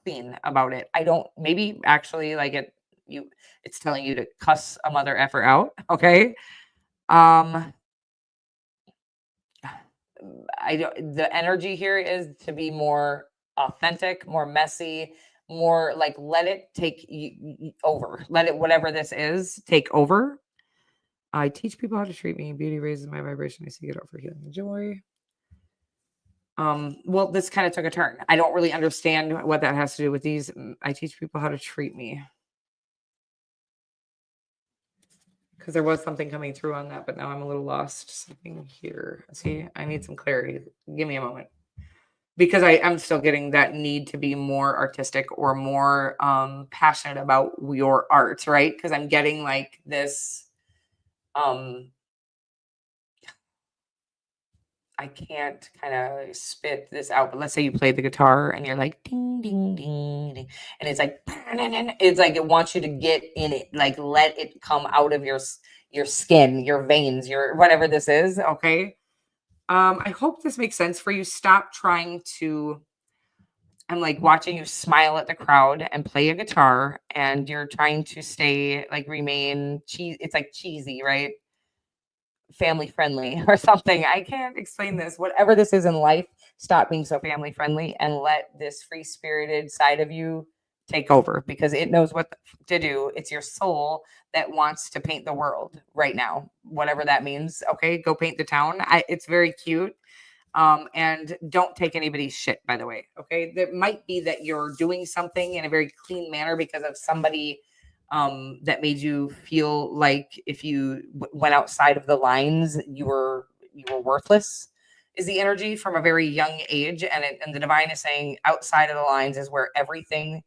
clean about it. Maybe actually like it's telling you to cuss a mother effer out. Okay. the energy here is to be more authentic, more messy, more like let it take over. Let it, whatever this is, take over. I teach people how to treat me. Beauty raises my vibration. I seek it out for healing and joy. Well, this kind of took a turn. I don't really understand what that has to do with these. I teach people how to treat me. Because there was something coming through on that, but now I'm a little lost. Something here. See, I need some clarity. Give me a moment. Because I'm still getting that need to be more artistic or more passionate about your art, right? Because I'm getting like this I can't kind of spit this out, but let's say you play the guitar and you're like ding ding ding, ding and it's like it wants you to get in it, like let it come out of your skin, your veins, your whatever this is, okay? I hope this makes sense for you. Stop trying to I'm like watching you smile at the crowd and play a guitar and you're trying to stay like remain cheese. It's like cheesy, right? Family friendly or something. I can't explain this. Whatever this is in life, stop being so family friendly and let this free spirited side of you take over because it knows what to do. It's your soul that wants to paint the world right now, whatever that means. Okay, go paint the town. It's very cute. And don't take anybody's shit, by the way. Okay, there might be that you're doing something in a very clean manner because of somebody that made you feel like if you went outside of the lines, you were worthless. Is the energy from a very young age, and the divine is saying outside of the lines is where everything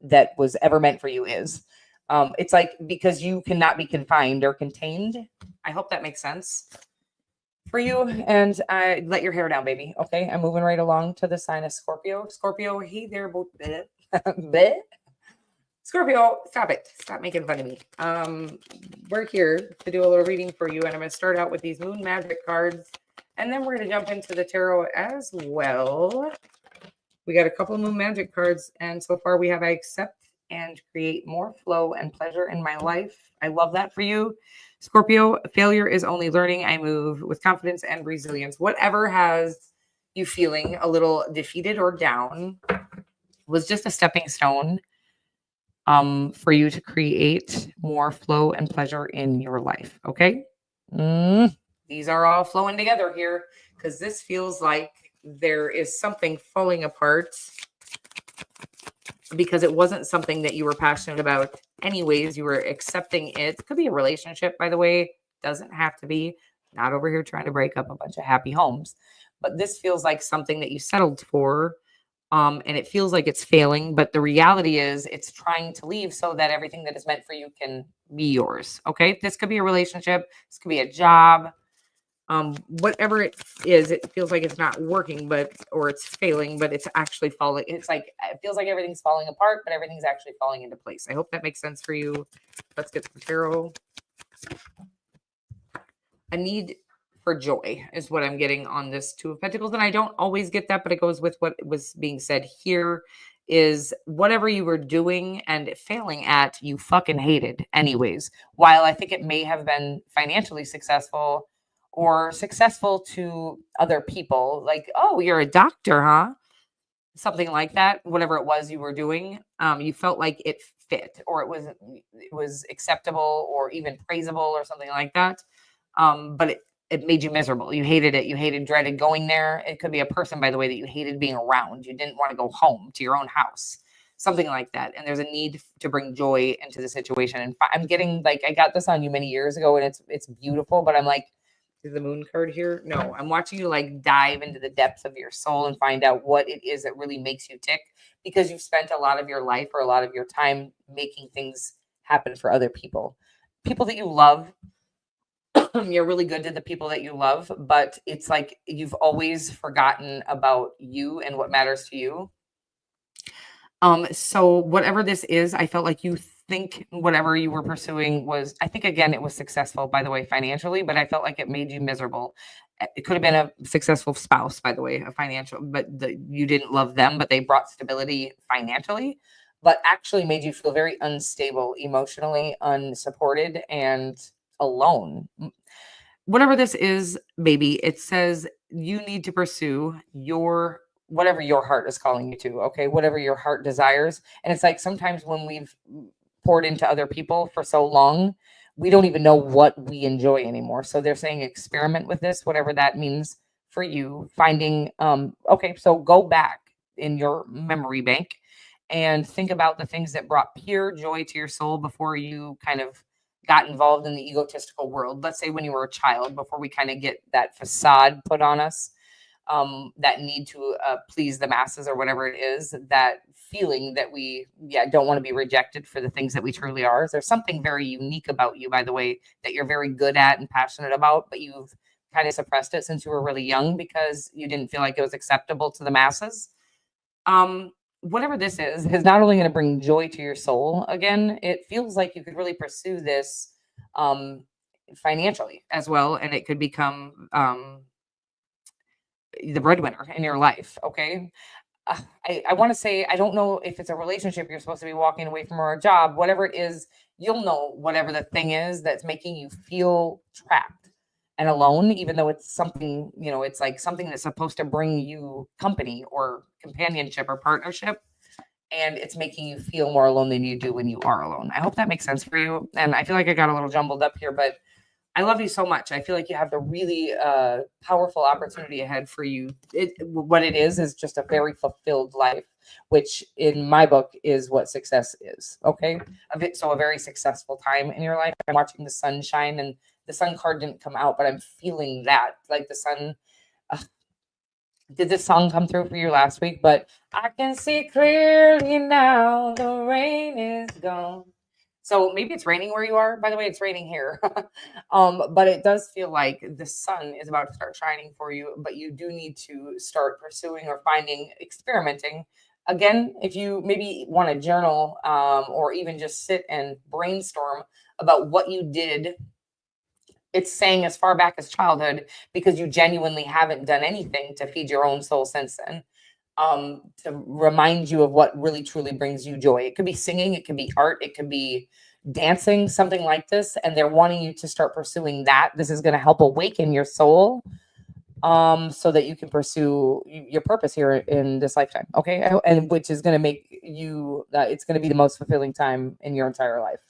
that was ever meant for you is. It's like because you cannot be confined or contained. I hope that makes sense for you. And let your hair down, baby. Okay, I'm moving right along to the sign of Scorpio. Scorpio, hey there, Scorpio, stop it. Stop making fun of me. We're here to do a little reading for you, and I'm going to start out with these moon magic cards, and then we're going to jump into the tarot as well. We got a couple of moon magic cards, and so far we have I accept and create more flow and pleasure in my life. I love that for you. Scorpio, failure is only learning. I move with confidence and resilience. Whatever has you feeling a little defeated or down was just a stepping stone for you to create more flow and pleasure in your life. Okay. These are all flowing together here because this feels like there is something falling apart because it wasn't something that you were passionate about anyways. You were accepting it. It could be a relationship, by the way. Doesn't have to be. Not over here trying to break up a bunch of happy homes. But this feels like something that you settled for. And it feels like it's failing, but the reality is it's trying to leave so that everything that is meant for you can be yours. Okay. This could be a relationship. This could be a job. Whatever it is, it feels like it's not working, or it's failing, but it's actually falling. It's like, it feels like everything's falling apart, but everything's actually falling into place. I hope that makes sense for you. Let's get the tarot. A need for joy is what I'm getting on this Two of Pentacles. And I don't always get that, but it goes with what was being said here is whatever you were doing and failing at, you fucking hated anyways. While I think it may have been financially successful or successful to other people, like, oh, you're a doctor, huh? Something like that, whatever it was you were doing, you felt like it fit or it was acceptable or even praisable or something like that. But it made you miserable. You hated it. You dreaded going there. It could be a person, by the way, that you hated being around. You didn't want to go home to your own house, something like that. And there's a need to bring joy into the situation. And I'm getting like, I got this on you many years ago and it's beautiful, but I'm like, is the moon card here? No, I'm watching you like dive into the depths of your soul and find out what it is that really makes you tick because you've spent a lot of your life or a lot of your time making things happen for other people that you love. You're really good to the people that you love, but it's like you've always forgotten about you and what matters to you. So whatever this is, I felt like you think whatever you were pursuing was, I think again, it was successful, by the way, financially, but I felt like it made you miserable. It could have been a successful spouse, by the way, a financial, but you didn't love them, but they brought stability financially, but actually made you feel very unstable emotionally, unsupported, and alone. Whatever this is, baby, it says you need to pursue your whatever your heart is calling you to, okay? Whatever your heart desires. And it's like sometimes when we've poured into other people for so long, we don't even know what we enjoy anymore. So they're saying experiment with this, whatever that means for you. Finding okay, so go back in your memory bank and think about the things that brought pure joy to your soul before you kind of got involved in the egotistical world. Let's say when you were a child, before we kind of get that facade put on us, that need to please the masses or whatever it is, that feeling that we don't want to be rejected for the things that we truly are. There's something very unique about you, by the way, that you're very good at and passionate about, but you've kind of suppressed it since you were really young because you didn't feel like it was acceptable to the masses. Whatever this is not only going to bring joy to your soul. Again, it feels like you could really pursue this financially as well, and it could become the breadwinner in your life. Okay. I want to say, I don't know if it's a relationship you're supposed to be walking away from, or a job, whatever it is, you'll know whatever the thing is that's making you feel trapped and alone, even though it's something, it's like something that's supposed to bring you company or companionship or partnership. And it's making you feel more alone than you do when you are alone. I hope that makes sense for you. And I feel like I got a little jumbled up here, but I love you so much. I feel like you have the really powerful opportunity ahead for you. What it is just a very fulfilled life, which in my book is what success is. Okay. So a very successful time in your life. I'm watching the sun shine, and the sun card didn't come out, but I'm feeling that, like the sun. Did this song come through for you last week? But I can see clearly now, the rain is gone. So maybe it's raining where you are. By the way, it's raining here. But it does feel like the sun is about to start shining for you, but you do need to start pursuing or experimenting. Again, if you maybe want to journal or even just sit and brainstorm about what you did, it's saying as far back as childhood, because you genuinely haven't done anything to feed your own soul since then. To remind you of what really truly brings you joy. It could be singing, it could be art, it could be dancing, something like this. And they're wanting you to start pursuing that. This is going to help awaken your soul so that you can pursue your purpose here in this lifetime. Okay. And which is going to make you, it's going to be the most fulfilling time in your entire life.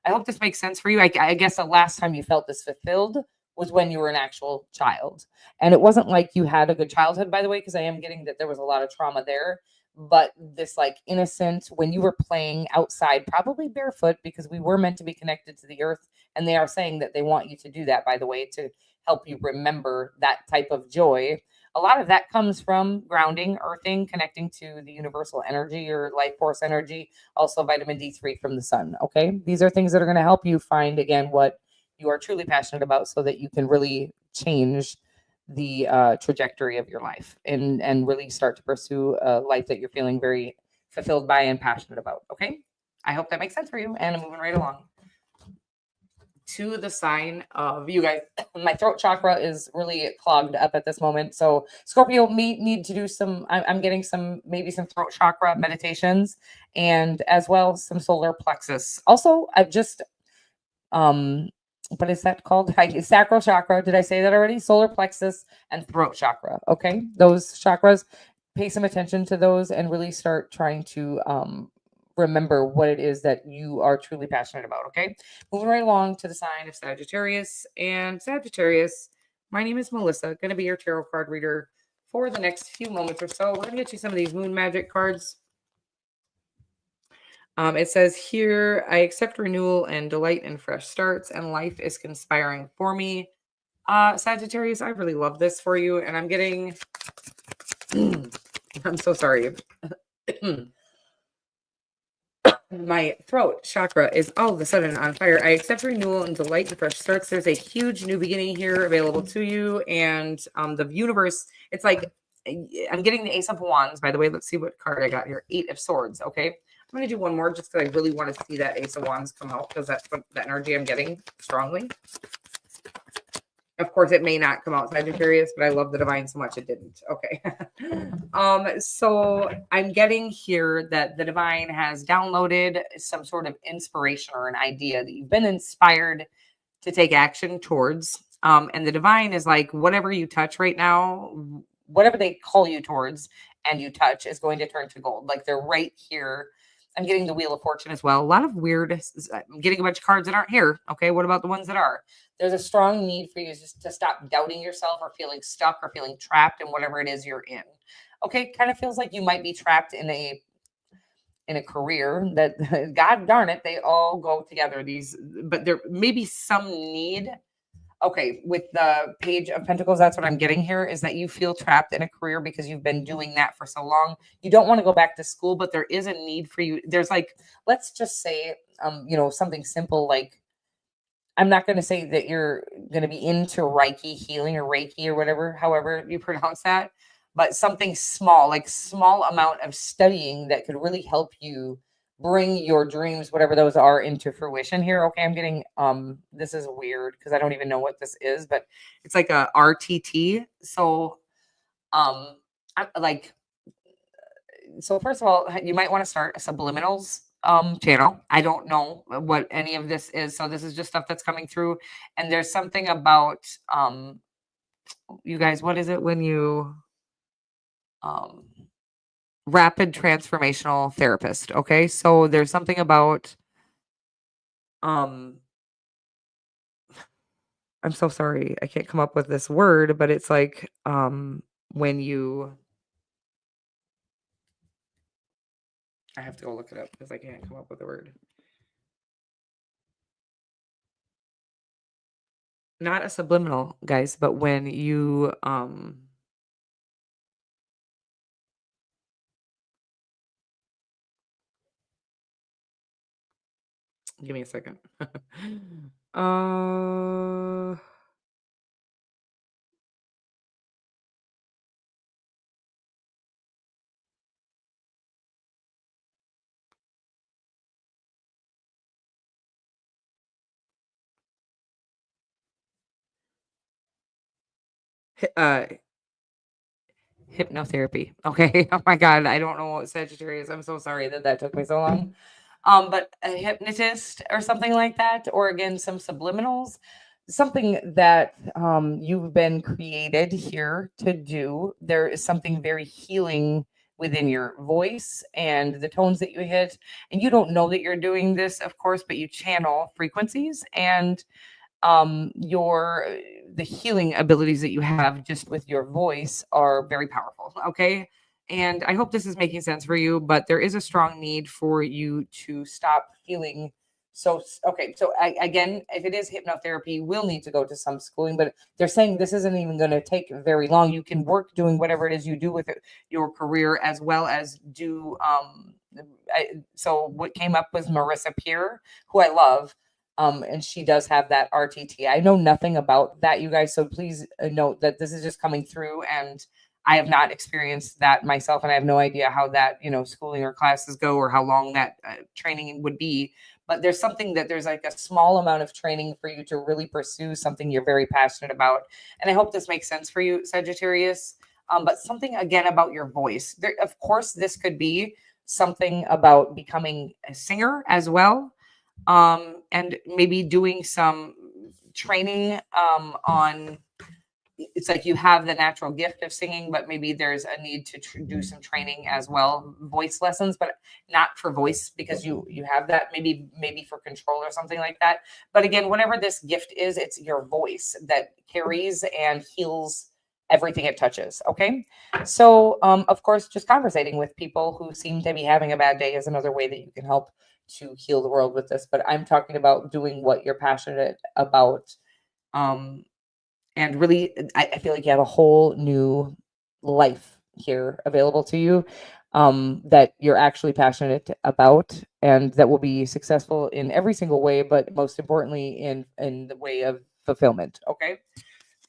I hope this makes sense for you. I guess the last time you felt this fulfilled was when you were an actual child. And it wasn't like you had a good childhood, by the way, because I am getting that there was a lot of trauma there. But this like innocent, when you were playing outside, probably barefoot, because we were meant to be connected to the earth. And they are saying that they want you to do that, by the way, to help you remember that type of joy. A lot of that comes from grounding, earthing, connecting to the universal energy or life force energy, also vitamin D3 from the sun. Okay. These are things that are going to help you find, again, what you are truly passionate about so that you can really change the trajectory of your life and really start to pursue a life that you're feeling very fulfilled by and passionate about. Okay. I hope that makes sense for you. And I'm moving right along to the sign of you guys. My throat chakra is really clogged up at this moment. So Scorpio may need to do some, I'm getting maybe some throat chakra meditations, and as well some solar plexus. Also, I've just, what is that called? Sacral chakra. Did I say that already? Solar plexus and throat chakra. Okay. Those chakras, pay some attention to those and really start trying to, remember what it is that you are truly passionate about. Okay. Moving right along to the sign of Sagittarius. And Sagittarius, my name is Melissa, going to be your tarot card reader for the next few moments or so. We're going to get you some of these moon magic cards. It says here, I accept renewal and delight in fresh starts, and life is conspiring for me. Sagittarius, I really love this for you. And I'm getting, I'm so sorry. My throat chakra is all of a sudden on fire. I accept renewal and delight in fresh starts. There's a huge new beginning here available to you. And the universe, it's like, I'm getting the Ace of Wands, by the way. Let's see what card I got here. 8 of Swords. Okay. I'm going to do one more just because I really want to see that Ace of Wands come out, because that's what the energy I'm getting strongly. Of course, it may not come out, Sagittarius, but I love the divine so much it didn't. Okay. So I'm getting here that the divine has downloaded some sort of inspiration or an idea that you've been inspired to take action towards. And the divine is like whatever you touch right now, whatever they call you towards and you touch is going to turn to gold. Like they're right here. I'm getting the Wheel of Fortune as well. A lot of weird, I'm getting a bunch of cards that aren't here. Okay. What about the ones that are? There's a strong need for you just to stop doubting yourself or feeling stuck or feeling trapped in whatever it is you're in. Okay. Kind of feels like you might be trapped in a career that God darn it, they all go together. But there may be some need. Okay, with the Page of Pentacles, that's what I'm getting here is that you feel trapped in a career because you've been doing that for so long. You don't want to go back to school, but there is a need for you. There's like, let's just say, something simple like, I'm not going to say that you're going to be into Reiki healing or Reiki or whatever, however you pronounce that, but something small, like small amount of studying that could really help you bring your dreams, whatever those are, into fruition here. Okay, I'm getting this is weird because I don't even know what this is, but it's like a RTT. So I'm like, so first of all, you might want to start a subliminals channel. I don't know what any of this is. So this is just stuff that's coming through. And there's something about you guys, what is it when you um rapid transformational therapist? Okay. So there's something about um I'm so sorry. I can't come up with this word, but it's like when you I have to go look it up because I can't come up with a word. Not a subliminal, guys, but when you give me a second. uh hy- uh hypnotherapy. Okay. Oh my god, I don't know what Sagittarius. I'm so sorry that took me so long. But a hypnotist or something like that, or again, some subliminals, something that you've been created here to do. There is something very healing within your voice and the tones that you hit. And you don't know that you're doing this, of course, but you channel frequencies and your the healing abilities that you have just with your voice are very powerful. Okay. And I hope this is making sense for you, but there is a strong need for you to stop feeling okay. So again, if it is hypnotherapy, you will need to go to some schooling, but they're saying this isn't even going to take very long. You can work doing whatever it is you do with your career as well as do so what came up was Marissa Peer, who I love, and she does have that RTT. I know nothing about that, you guys. So please note that this is just coming through, and I have not experienced that myself, and I have no idea how that schooling or classes go or how long that training would be. But there's something that there's like a small amount of training for you to really pursue something you're very passionate about, and I hope this makes sense for you, Sagittarius. But something again about your voice. There, of course, this could be something about becoming a singer as well, and maybe doing some training on it's like you have the natural gift of singing, but maybe there's a need to do some training as well, voice lessons, but not for voice because you have that, maybe for control or something like that. But again, whatever this gift is, it's your voice that carries and heals everything it touches. Okay. So of course, just conversating with people who seem to be having a bad day is another way that you can help to heal the world with this. But I'm talking about doing what you're passionate about. And really, I feel like you have a whole new life here available to you, that you're actually passionate about and that will be successful in every single way, but most importantly in the way of fulfillment. Okay.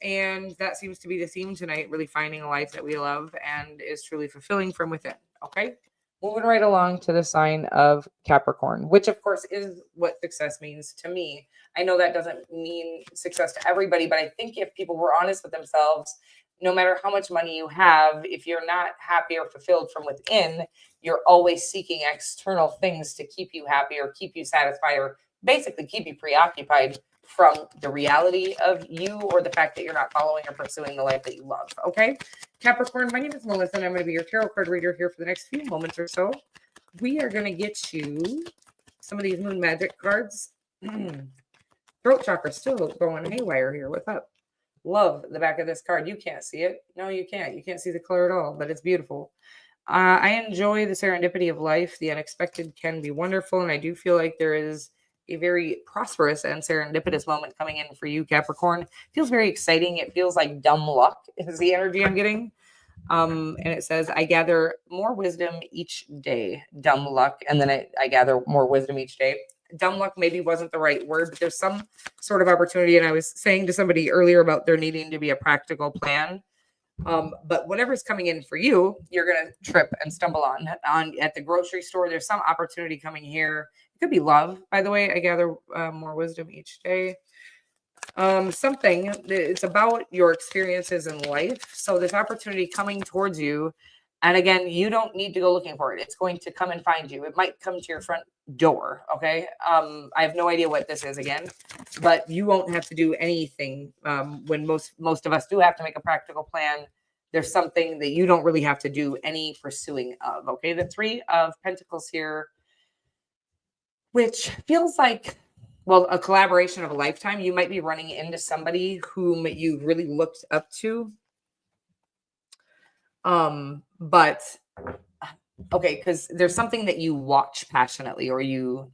And that seems to be the theme tonight, really finding a life that we love and is truly fulfilling from within. Okay. Moving right along to the sign of Capricorn, which of course is what success means to me. I know that doesn't mean success to everybody, but I think if people were honest with themselves, no matter how much money you have, if you're not happy or fulfilled from within, you're always seeking external things to keep you happy or keep you satisfied or basically keep you preoccupied from the reality of you or the fact that you're not following or pursuing the life that you love. Okay, Capricorn, my name is Melissa, and I'm going to be your tarot card reader here for the next few moments or so. We are going to get you some of these moon magic cards. Throat chakra still going haywire here. What's up? Love the back of this card. You can't see it. No, you can't. You can't see the color at all, but it's beautiful. I enjoy the serendipity of life. The unexpected can be wonderful, and I do feel like there is a very prosperous and serendipitous moment coming in for you, Capricorn. It feels very exciting. It feels like dumb luck is the energy I'm getting. And it says, I gather more wisdom each day. Dumb luck. And then I gather more wisdom each day. Dumb luck maybe wasn't the right word, but there's some sort of opportunity. And I was saying to somebody earlier about there needing to be a practical plan. But whatever's coming in for you, you're going to trip and stumble on at the grocery store. There's some opportunity coming here. It could be love, by the way. I gather more wisdom each day. Something it's about your experiences in life. So this opportunity coming towards you, and again, you don't need to go looking for it. It's going to come and find you. It might come to your front door. Okay. I have no idea what this is again, but you won't have to do anything. When most of us do have to make a practical plan, there's something that you don't really have to do any pursuing of. Okay. The Three of Pentacles here, which feels like, well, a collaboration of a lifetime. You might be running into somebody whom you really looked up to. But okay, because there's something that you watch passionately, or you,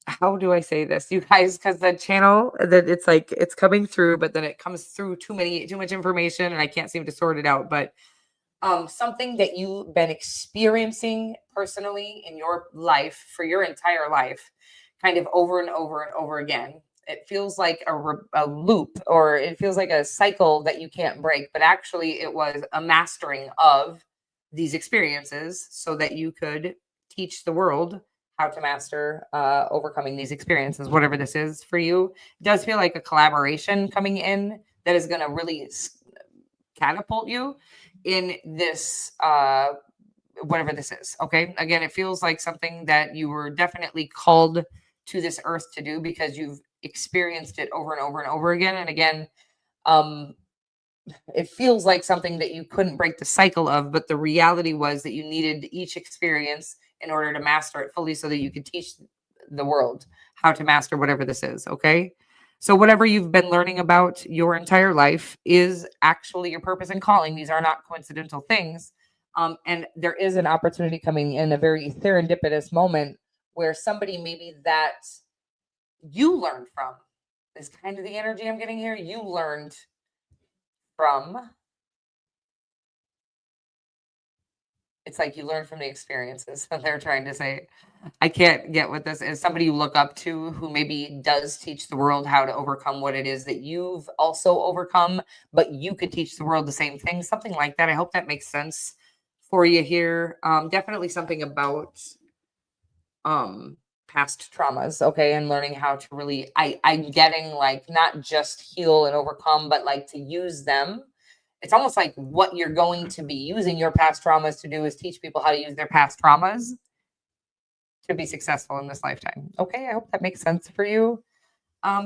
how do I say this, you guys? Because the channel that it's like it's coming through, but then it comes through too much information, and I can't seem to sort it out. But something that you've been experiencing personally in your life for your entire life, kind of over and over and over again. It feels like a loop, or it feels like a cycle that you can't break, but actually it was a mastering of these experiences so that you could teach the world how to master overcoming these experiences, whatever this is for you. It does feel like a collaboration coming in that is going to really catapult you in this, whatever this is. Okay. Again, it feels like something that you were definitely called to this earth to do because you've experienced it over and over and over again. And again, it feels like something that you couldn't break the cycle of, but the reality was that you needed each experience in order to master it fully so that you could teach the world how to master whatever this is. Okay. So whatever you've been learning about your entire life is actually your purpose and calling. These are not coincidental things. And there is an opportunity coming in, a very serendipitous moment where somebody maybe that you learned from is kind of the energy I'm getting here. You learned from, it's like you learn from the experiences. So they're trying to say, I can't get what this is. Somebody you look up to who maybe does teach the world how to overcome what it is that you've also overcome, but you could teach the world the same thing, something like that. I hope that makes sense for you here. Definitely something about past traumas, okay, and learning how to really, I'm getting like not just heal and overcome, but like to use them. It's almost like what you're going to be using your past traumas to do is teach people how to use their past traumas to be successful in this lifetime. Okay, I hope that makes sense for you.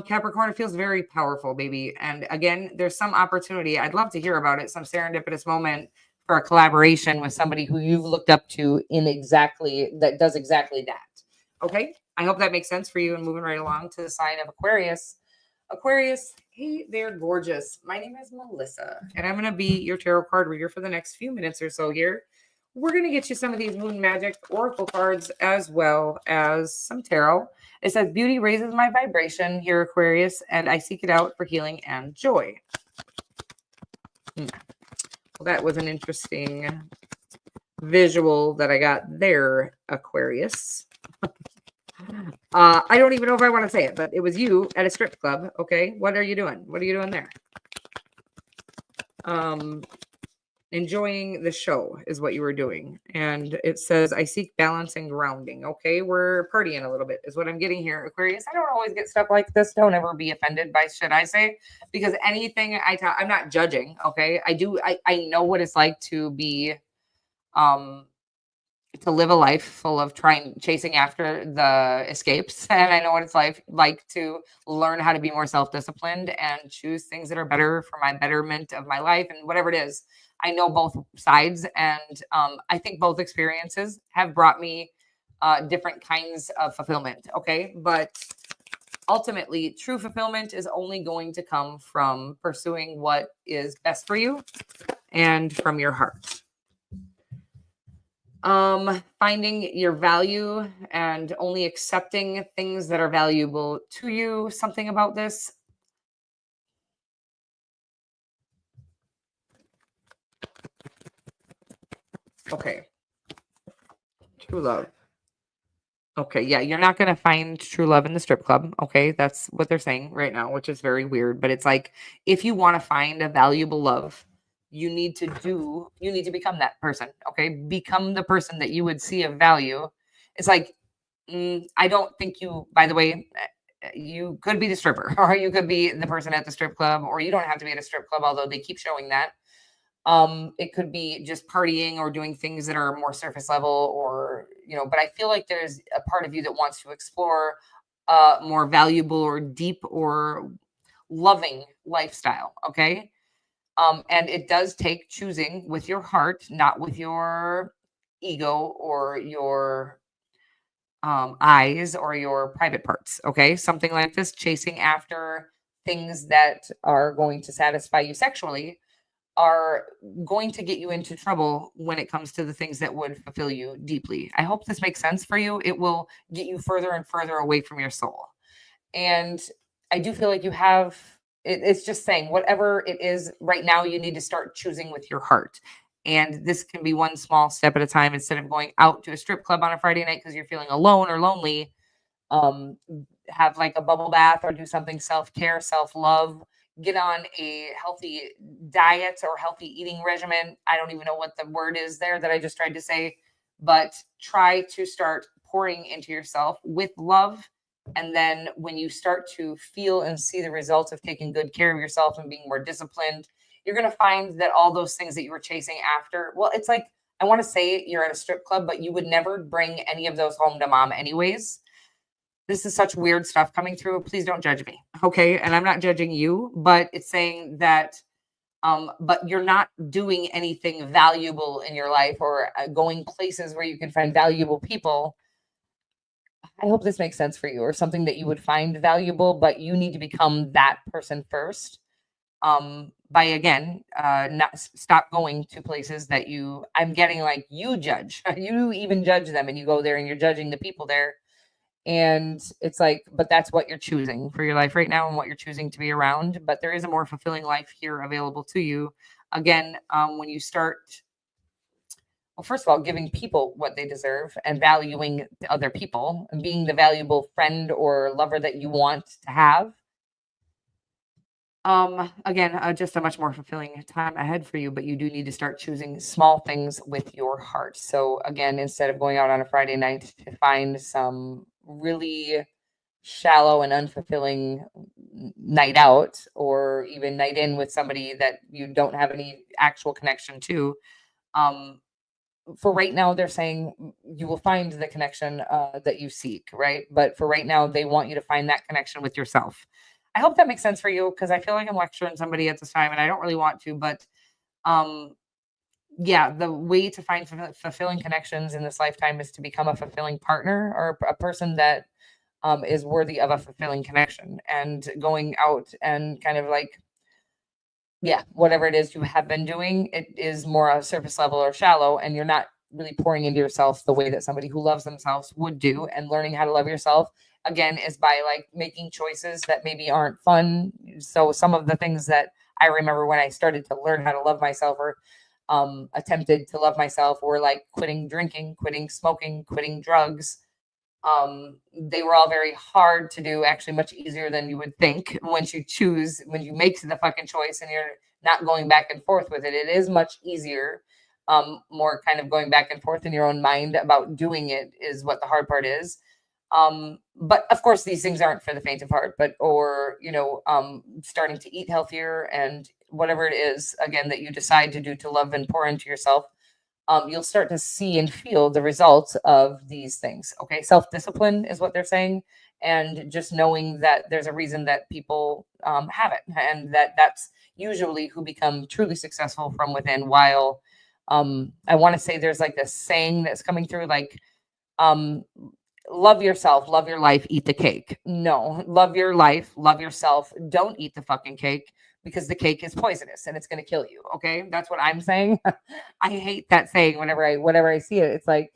Capricorn, it feels very powerful, baby. And again, there's some opportunity. I'd love to hear about it. Some serendipitous moment for a collaboration with somebody who you've looked up to in exactly that does exactly that. Okay, I hope that makes sense for you. And moving right along to the sign of Aquarius. Aquarius, hey, they're gorgeous. My name is Melissa, and I'm going to be your tarot card reader for the next few minutes or so here. We're going to get you some of these moon magic oracle cards as well as some tarot. It says, beauty raises my vibration here, Aquarius, and I seek it out for healing and joy. Well, that was an interesting visual that I got there, Aquarius. I don't even know if I want to say it, but it was you at a strip club. Okay. What are you doing? What are you doing there? Enjoying the show is what you were doing. And it says, I seek balance and grounding. Okay. We're partying a little bit is what I'm getting here. Aquarius, I don't always get stuff like this. Don't ever be offended by shit I say, because anything I talk, I'm not judging. Okay. I know what it's like to be, to live a life full of chasing after the escapes. And I know what it's like to learn how to be more self-disciplined and choose things that are better for my betterment of my life and whatever it is. I know both sides, and I think both experiences have brought me different kinds of fulfillment. Okay. But ultimately, true fulfillment is only going to come from pursuing what is best for you and from your heart. Finding your value and only accepting things that are valuable to you. Something about this. Okay. True love. Okay, yeah, you're not going to find true love in the strip club. Okay, that's what they're saying right now, which is very weird. But it's like, if you want to find a valuable love, you need to become that person. Okay, become the person that you would see of value. It's like, I don't think you, by the way, you could be the stripper, or you could be the person at the strip club, or you don't have to be at a strip club, although they keep showing that. It could be just partying or doing things that are more surface level, or, but I feel like there's a part of you that wants to explore a more valuable or deep or loving lifestyle. Okay. And it does take choosing with your heart, not with your ego or your eyes or your private parts. Okay. Something like this, chasing after things that are going to satisfy you sexually, are going to get you into trouble when it comes to the things that would fulfill you deeply. I hope this makes sense for you. It will get you further and further away from your soul. And I do feel like you have it's just saying whatever it is right now, you need to start choosing with your heart. And this can be one small step at a time. Instead of going out to a strip club on a Friday night because you're feeling alone or lonely, um, have like a bubble bath or do something self-care, self-love. Get on a healthy diet or healthy eating regimen. I don't even know what the word is there that I just tried to say, but try to start pouring into yourself with love. And then when you start to feel and see the results of taking good care of yourself and being more disciplined, you're going to find that all those things that you were chasing after, well, it's like, I want to say you're at a strip club, but you would never bring any of those home to mom anyways. This is such weird stuff coming through. Please don't judge me. Okay. And I'm not judging you, but it's saying that, but you're not doing anything valuable in your life or going places where you can find valuable people. I hope this makes sense for you, or something that you would find valuable, but you need to become that person first. By again, not stop going to places that I'm getting like you judge, you even judge them, and you go there and you're judging the people there. And it's like, but that's what you're choosing for your life right now and what you're choosing to be around. But there is a more fulfilling life here available to you. Again, when you start, well, first of all, giving people what they deserve and valuing the other people and being the valuable friend or lover that you want to have. Again, just a much more fulfilling time ahead for you, but you do need to start choosing small things with your heart. So again, instead of going out on a Friday night to find some really shallow and unfulfilling night out, or even night in with somebody that you don't have any actual connection to, for right now, they're saying you will find the connection that you seek, right? But for right now, they want you to find that connection with yourself. I hope that makes sense for you, because I feel like I'm lecturing somebody at this time and I don't really want to, but yeah, the way to find fulfilling connections in this lifetime is to become a fulfilling partner, or a person that is worthy of a fulfilling connection, and going out and kind of like, yeah, whatever it is you have been doing, it is more a surface level or shallow, and you're not really pouring into yourself the way that somebody who loves themselves would do. And learning how to love yourself, again, is by like making choices that maybe aren't fun. So some of the things that I remember when I started to learn how to love myself, or attempted to love myself, were like quitting drinking, quitting smoking, quitting drugs. They were all very hard to do, actually much easier than you would think. When you make the fucking choice and you're not going back and forth with it, it is much easier. More kind of going back and forth in your own mind about doing it is what the hard part is. But of course, these things aren't for the faint of heart, starting to eat healthier and whatever it is, again, that you decide to do to love and pour into yourself. you'll start to see and feel the results of these things. Okay. Self-discipline is what they're saying. And just knowing that there's a reason that people have it, and that's usually who become truly successful from within. While I want to say there's like this saying that's coming through, like, um, love yourself, love your life, eat the cake. No, love your life, love yourself. Don't eat the fucking cake, because the cake is poisonous and it's going to kill you. Okay. That's what I'm saying. I hate that saying whenever I see it. It's like,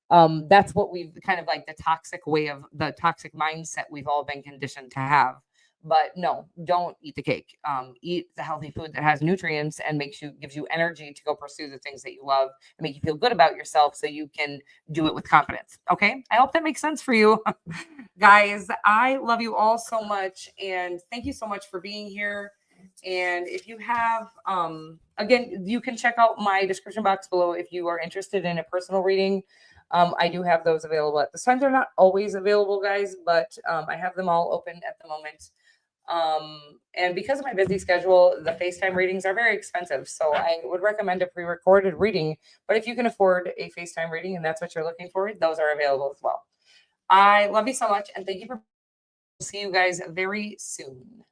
that's what we've kind of like the toxic way of the toxic mindset we've all been conditioned to have. But no, don't eat the cake. Eat the healthy food that has nutrients and gives you energy to go pursue the things that you love and make you feel good about yourself, so you can do it with confidence. Okay. I hope that makes sense for you. Guys, I love you all so much. And thank you so much for being here. And if you have, again, you can check out my description box below if you are interested in a personal reading. I do have those available at this time. They're not always available, guys, but I have them all open at the moment. And because of my busy schedule, the FaceTime readings are very expensive. So I would recommend a pre-recorded reading. But if you can afford a FaceTime reading and that's what you're looking for, those are available as well. I love you so much. And thank you for see you guys very soon.